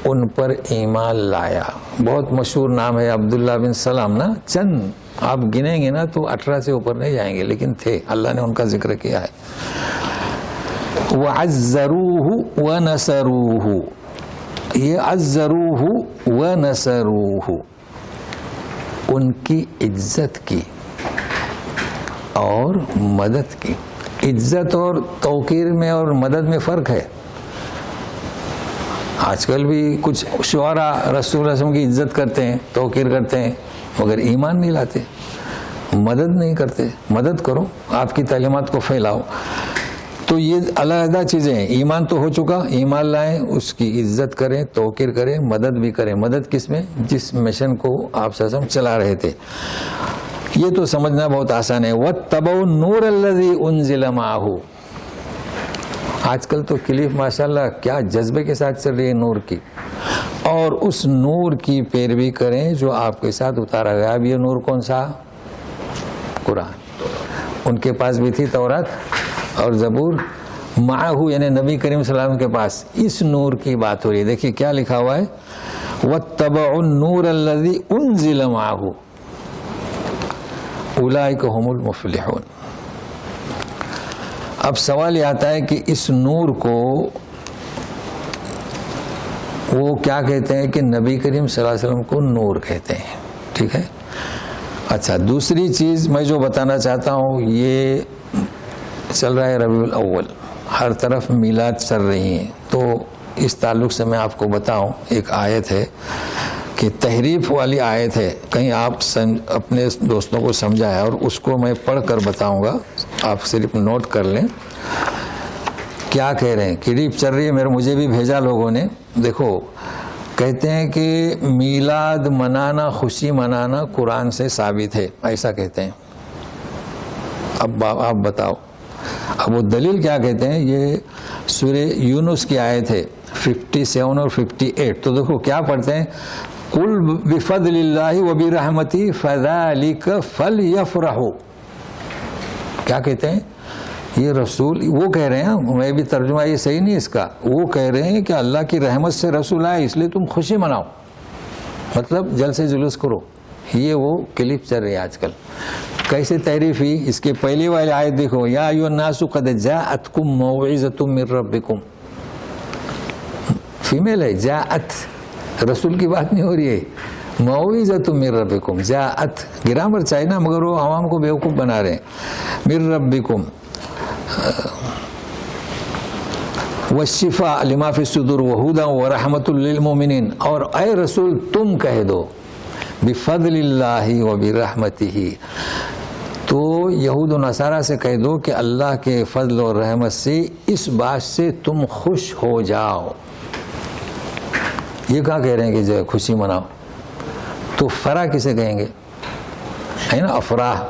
ان پر ایمان لایا. بہت مشہور نام ہے عبداللہ بن سلام نا. چند آپ گنیں گے نا تو 18 سے اوپر نہیں جائیں گے، لیکن تھے، اللہ نے ان کا ذکر کیا ہے. وعزروه ونصروه، یہ عزروه ونصروه ان کی عزت کی اور مدد کی. عزت اور توقیر میں اور مدد میں فرق ہے. آج کل بھی کچھ شعراء رسول اللہ علیہ وسلم کی عزت کرتے ہیں، توقیر کرتے ہیں، مگر ایمان نہیں لاتے، مدد نہیں کرتے. مدد کرو، آپ کی تعلیمات کو پھیلاؤ. تو یہ علیحدہ چیزیں ہیں. ایمان تو ہو چکا، ایمان لائیں، اس کی عزت کریں، توقیر کریں، مدد بھی کریں. مدد کس میں؟ جس مشن کو آپ صلی اللہ علیہ وسلم چلا رہے تھے. یہ تو سمجھنا بہت آسان ہے. وَاتَّبَعُوا النُّورَ الَّذِي أُنزِلَ مَعَهُ. آج کل تو کلپ ماشاءاللہ کیا جذبے کے ساتھ چل رہی ہے نور کی، اور اس نور کی پیروی کریں جو آپ کے ساتھ اتارا گیا. اب یہ نور کون سا؟ قرآن. ان کے پاس بھی تھی تورات اور زبور، معاہو یعنی نبی کریم صلی اللہ علیہ وسلم کے پاس اس نور کی بات ہو رہی ہے. دیکھیے کیا لکھا ہوا ہے، وَاتَّبَعُوا النُّورَ الَّذِي أُنزِلَ مَعَهُ أُولَئِكَ هُمُ الْمُفْلِحُونَ. اب سوال یہ آتا ہے کہ اس نور کو وہ کیا کہتے ہیں کہ نبی کریم صلی اللہ علیہ وسلم کو نور کہتے ہیں. ٹھیک ہے. اچھا، دوسری چیز میں جو بتانا چاہتا ہوں، یہ چل رہا ہے ربیع الاول، ہر طرف میلاد چل رہی ہیں. تو اس تعلق سے میں آپ کو بتاؤں، ایک آیت ہے کہ تحریف والی آیت ہے، کہیں آپ اپنے دوستوں کو سمجھائیں، اور اس کو میں پڑھ کر بتاؤں گا، آپ صرف نوٹ کر لیں کیا کہہ رہے ہیں. کلپ چل رہی ہے، مجھے بھی بھیجا لوگوں نے. دیکھو، کہتے ہیں کہ میلاد منانا، خوشی منانا قرآن سے ثابت ہے، ایسا کہتے ہیں. اب آپ بتاؤ، اب وہ دلیل کیا کہتے ہیں؟ یہ سورہ یونس کی آیت ہے 57 اور 58. تو دیکھو کیا پڑھتے ہیں، قُلْ بِفَضْلِ اللَّهِ وَبِرَحْمَتِهِ فَذَلِكَ فَلْيَفْرَحُوا. کیا کہتے ہیں؟ یہ رسول وہ کہہ رہے ہیں، میں بھی ترجمہ یہ صحیح نہیں اس کا، وہ کہہ رہے ہیں کہ اللہ کی رحمت سے رسول آئے اس لیے تم خوشی مناؤ، مطلب جلسے جلوس کرو. یہ وہ کلپ چل رہی ہے آج کل. کیسے تعریف ہوئی؟ اس کے پہلی والی آیت دیکھو، یا ایھا الناس قد جاءتکم موعظۃ من ربکم. فیمیل ہے، جاءت، رسول کی بات نہیں ہو رہی ہے. موعظۃ من ربکم، جاءت گرامر چاہیے نا، مگر وہ عوام کو بیوقوف بنا رہے ہیں. من ربکم والشفاء لما فی الصدور وہدی ورحمۃ للمؤمنین. اور اے رسول تم کہہ دو بفضل اللہ وبرحمتہ، تو یہود و نصارہ سے کہہ دو کہ اللہ کے فضل اور رحمت سے اس بات سے تم خوش ہو جاؤ. یہ کہاں کہہ رہے ہیں کہ جو خوشی مناؤ؟ تو فرح کسے کہیں گے؟ ہے نا، افراح.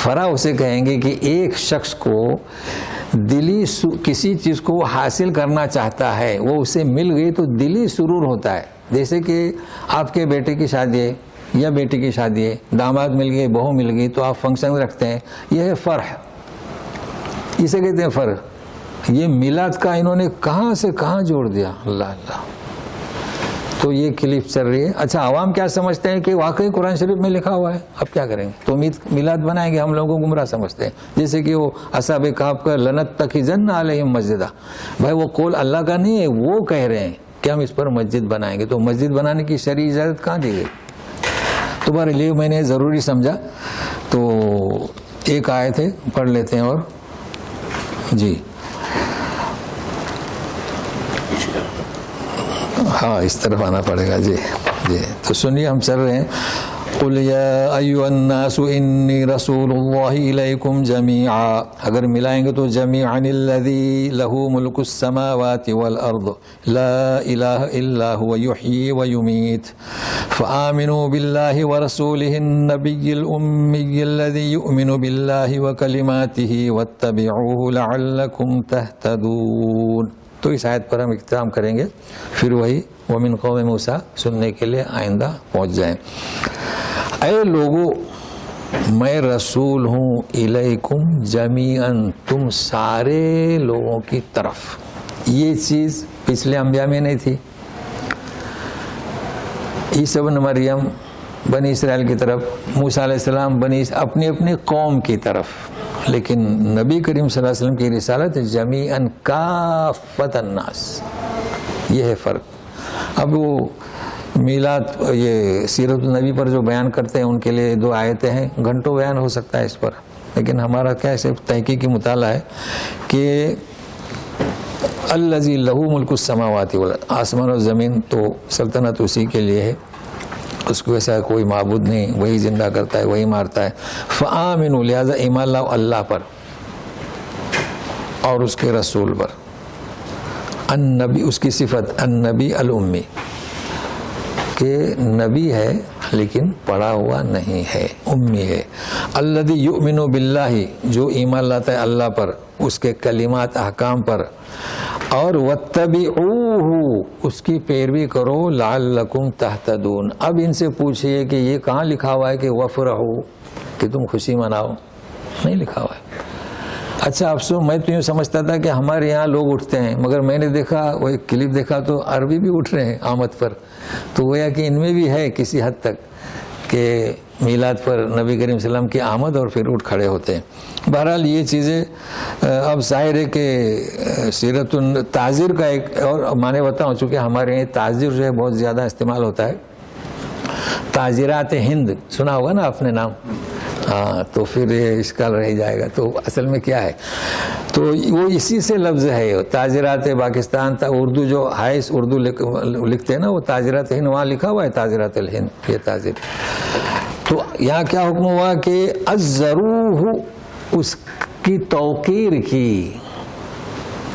فرح اسے کہیں گے کہ ایک شخص کو دلی کسی چیز کو حاصل کرنا چاہتا ہے، وہ اسے مل گئی تو دلی سرور ہوتا ہے. جیسے کہ آپ کے بیٹے کی شادی ہے یا بیٹی کی شادی ہے، داماد مل گئے، بہو مل گئی، تو آپ فنکشن رکھتے ہیں. یہ ہے فرح، اسے کہتے ہیں فرح. یہ میلاد کا انہوں نے کہاں سے کہاں جوڑ دیا، اللہ اللہ. تو یہ کلپ چل رہی ہے. اچھا، عوام کیا سمجھتے ہیں کہ واقعی قرآن شریف میں لکھا ہوا ہے، اب کیا کریں گے؟ تو میلاد بنائیں گے. ہم لوگوں کو گمراہ سمجھتے ہیں، جیسے کہ وہ اصحاب کہف کا لنتخذن علیہم مسجدا. بھائی وہ قول اللہ کا نہیں ہے، وہ کہہ رہے ہیں کہ ہم اس پر مسجد بنائیں گے. تو مسجد بنانے کی شرعی اجازت کہاں دی گئی؟ تمہارے لیے میں نے ضروری سمجھا. تو ایک آیت ہے، پڑھ لیتے ہیں. اور جی ہاں، اس طرف آنا پڑے گا. جی جی تو سنیے، ہم چل رہے ہیں. قُلْ يَا أَيُّهَا النَّاسُ إِنِّي رَسُولُ اللَّهِ إِلَيْكُمْ جَمِيعًا. اگر ملائیں گے تو جَمِيعًا الَّذِي لَهُ مُلْكُ السَّمَاوَاتِ وَالْأَرْضِ لَا إِلَهَ إِلَّا هُوَ يُحْيِي وَيُمِيتُ فَآمِنُوا بِاللَّهِ وَرَسُولِهِ النَّبِيِّ الْأُمِّيِّ الَّذِي يُؤْمِنُ بِاللَّهِ وَكَلِمَاتِهِ وَاتَّبِعُوهُ لَعَلَّكُمْ تَهْتَدُونَ. تو اس آیت پر ہم اختتام کریں گے، پھر وہی ومن قوم موسیٰ سننے کے لیے آئندہ پہنچ جائیں. اے لوگو، میں رسول ہوں، الیکم جمیعاً، تم سارے لوگوں کی طرف. یہ چیز پچھلے انبیاء میں نہیں تھی. عیسی ابن مریم بنی اسرائیل کی طرف، موسیٰ علیہ السلام اپنی اپنی قوم کی طرف. لیکن نبی کریم صلی اللہ علیہ وسلم کی رسالت جمیعاً کافۃ الناس، یہ ہے فرق۔ اب وہ میلاد یہ سیرت النبی پر جو بیان کرتے ہیں ان کے لیے 2 آیتیں ہیں، گھنٹوں بیان ہو سکتا ہے اس پر، لیکن ہمارا کیا صرف تحقیقی مطالعہ ہے کہ الذی لہ ملک السماوات والارض، آسمان اور زمین تو سلطنت اسی کے لیے ہے، اس کو ایسا کوئی معبود نہیں، وہی زندہ کرتا ہے، وہی مارتا ہے۔ فآمنوا، لہذا ایمان لاؤ اللہ پر اور اس کے رسول پر۔ النبی، اس کی صفت النبی الامی، کہ نبی ہے لیکن پڑھا ہوا نہیں ہے، امی ہے۔ الذی یؤمن باللہ، جو ایمان لاتا ہے اللہ پر، اس کے کلمات احکام پر، اور واتبعوہ، اس کی پیروی کرو، لعلکم تہتدون۔ اب ان سے پوچھئے کہ یہ کہاں لکھا ہوا ہے کہ وفرحوا، کہ تم خوشی مناؤ؟ نہیں لکھا ہوا ہے۔ اچھا افسوس، میں تو یوں سمجھتا تھا کہ ہمارے یہاں لوگ اٹھتے ہیں، مگر میں نے دیکھا وہ ایک کلپ دیکھا تو عربی بھی اٹھ رہے ہیں آمد پر، تو گویا کہ ان میں بھی ہے کسی حد تک کہ میلاد پر نبی کریم صلی اللہ علیہ وسلم کی آمد اور پھر اٹھ کھڑے ہوتے ہیں۔ بہرحال یہ چیزیں اب ظاہر ہے کہ سیرت تعزیر کا ایک اور معنی بتاؤں، چونکہ ہمارے یہاں تعزیر جو ہے بہت زیادہ استعمال ہوتا ہے۔ تعزیرات ہند سنا ہوگا نا آپ نے نام، ہاں، تو پھر یہ اشکال رہ جائے گا۔ تو اصل میں کیا ہے، تو وہ اسی سے لفظ ہے تعزیرات پاکستان، اردو جو ہائس اردو لکھتے ہیں نا، وہ تعزیرات ہند، وہاں لکھا ہوا ہے تعزیرات الہند، یہ تعزیر۔ تو یہاں کیا حکم ہوا کہ عزروہ، اس کی توقیر کی۔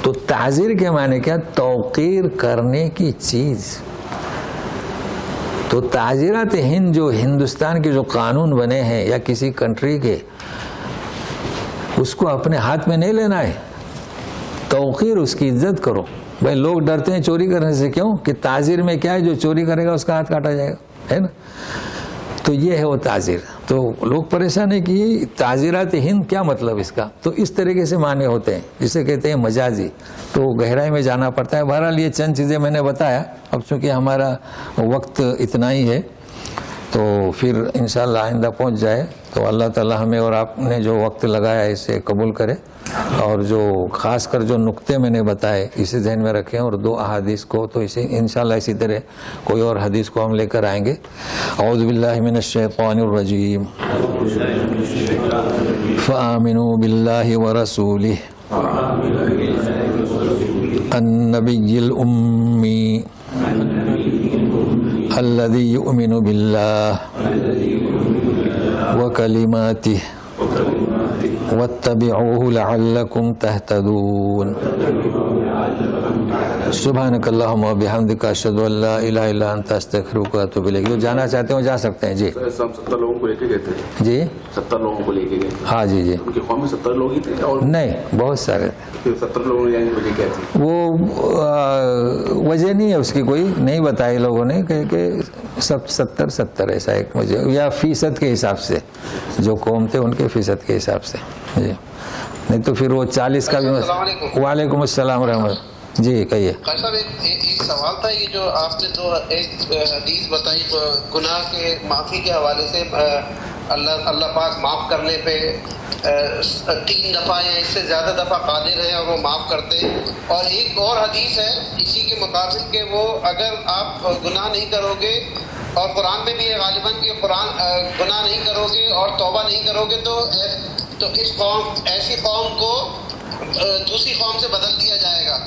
تو تعزیر کے معنی کیا؟ توقیر کرنے کی چیز۔ تو تعزیرات ہند جو ہندوستان کے جو قانون بنے ہیں یا کسی کنٹری کے، اس کو اپنے ہاتھ میں نہیں لینا ہے، توقیر، اس کی عزت کرو۔ بھائی لوگ ڈرتے ہیں چوری کرنے سے، کیوں کہ تعزیر میں کیا ہے، جو چوری کرے گا اس کا ہاتھ کاٹا جائے گا، ہے نا؟ تو یہ ہے وہ تعزیر۔ تو لوگ پریشان ہیں کہ یہ تعزیرات ہند کیا مطلب اس کا؟ تو اس طریقے سے معنی ہوتے ہیں، جسے کہتے ہیں مجازی، تو گہرائی میں جانا پڑتا ہے۔ بہرحال یہ چند چیزیں میں نے بتایا، اب چونکہ ہمارا وقت اتنا ہی ہے تو پھر انشاءاللہ آئندہ پہنچ جائے، تو اللہ تعالی ہمیں اور آپ نے جو وقت لگایا اسے قبول کرے، اور جو خاص کر جو نقطے میں نے بتائے اسے ذہن میں رکھیں، اور 2 احادیث کو تو اسے انشاءاللہ اسی طرح کوئی اور حدیث کو ہم لے کر آئیں گے۔ اعوذ باللہ من الشیطان الرجیم، فآمنوا باللہ ورسولہ النبی الامی الذی یؤمن باللہ وکلماتہ واتبعوہ لعلکم تہتدون۔ سبحانک اللہم و بحمدک، اشہد ان لا الہ الا انت، استغفرک و اتوب الیک۔ جو جانا چاہتے ہو جا سکتے ہیں۔ جی ہم 70 لوگوں کو لے کے گئے تھے۔ جی 70 لوگوں کو لے کے گئے۔ ہاں جی جی، ان کی قوم میں 70 لوگ ہی تھے اور نہیں بہت سارے۔ پھر 70 لوگوں نے وجہ کیا تھی؟ وہ وجہ نہیں ہے اس کی، کوئی نہیں بتائی لوگوں نے کہ سب 70 ایسا ایک وجہ، یا فیصد کے حساب سے، جو قوم تھے ان کے فیصد کے حساب سے۔ جی نہیں تو پھر وہ 40 کا بھی۔ وعلیکم السلام ورحمۃ اللہ۔ جی کہیے۔ خیر صاحب، ایک سوال تھا، یہ جو آپ نے ایک حدیث بتائی گناہ کے معافی کے حوالے سے، اللہ پاک معاف کرنے پہ 3 دفعہ یا اس سے زیادہ دفعہ قادر ہیں اور وہ معاف کرتے ہیں، اور ایک اور حدیث ہے اسی کے مطابق کہ وہ اگر آپ گناہ نہیں کرو گے، اور قرآن میں بھی ہے غالباً کہ گناہ نہیں کرو گے اور توبہ نہیں کرو گے تو ایسی قوم کو دوسری قوم سے بدل دیا جائے گا۔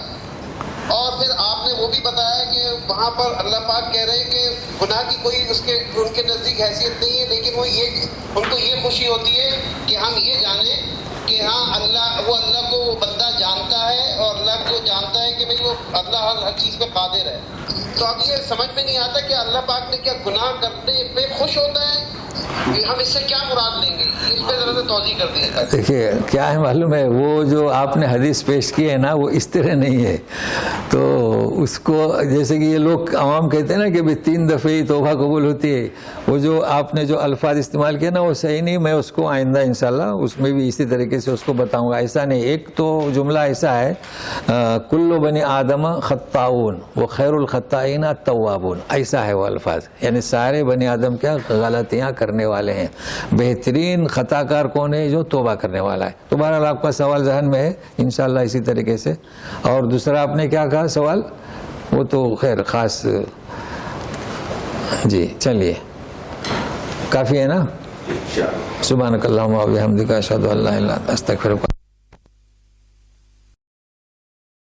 اور پھر آپ نے وہ بھی بتایا کہ وہاں پر اللہ پاک کہہ رہے ہیں کہ گناہ کی کوئی ان کے نزدیک حیثیت نہیں ہے، لیکن ان کو یہ خوشی ہوتی ہے کہ ہم یہ جانیں کہ ہاں اللہ کو بندہ جانتا ہے، اور اللہ کو جانتا ہے کہ بھئی وہ اللہ ہر چیز پہ قادر ہے۔ تو اب یہ سمجھ میں نہیں آتا کہ اللہ پاک نے کیا گناہ کرنے پہ خوش ہوتا ہے، کہ ہم اس سے کیا مراد لیں گے؟ اس پہ ذرا توضیح کر دیجیے۔ دیکھیے کیا ہے معلوم ہے، وہ جو آپ نے حدیث پیش کی ہے نا، وہ اس طرح نہیں ہے۔ تو اس کو جیسے کہ یہ لوگ عوام کہتے ہیں نا کہ 3 دفعہ ہی توبہ قبول ہوتی ہے، وہ جو آپ نے جو الفاظ استعمال کیا نا وہ صحیح نہیں۔ میں اس کو آئندہ انشاءاللہ اس میں بھی اسی طریقے طریقے سے اس کو بتاؤں گا، ایسا نہیں. ایک تو جملہ ایسا ہے کل بنی آدم خطاؤن وہ خیر الخطائین التوابون، ایسا ہے وہ الفاظ، یعنی سارے بنی آدم کیا غلطیاں کرنے والے ہیں، بہترین خطا کار کون ہے؟ جو توبہ کرنے والا ہے. تو بہرحال آپ کا سوال ذہن میں ہے انشاءاللہ اسی طریقے سے. اور دوسرا آپ نے کیا کہا سوال؟ وہ تو خیر خاص. جی چلیے کافی ہے نا. سبحانک اللہم و بحمدک اشہد ان لا الہ الا انت استغفرک.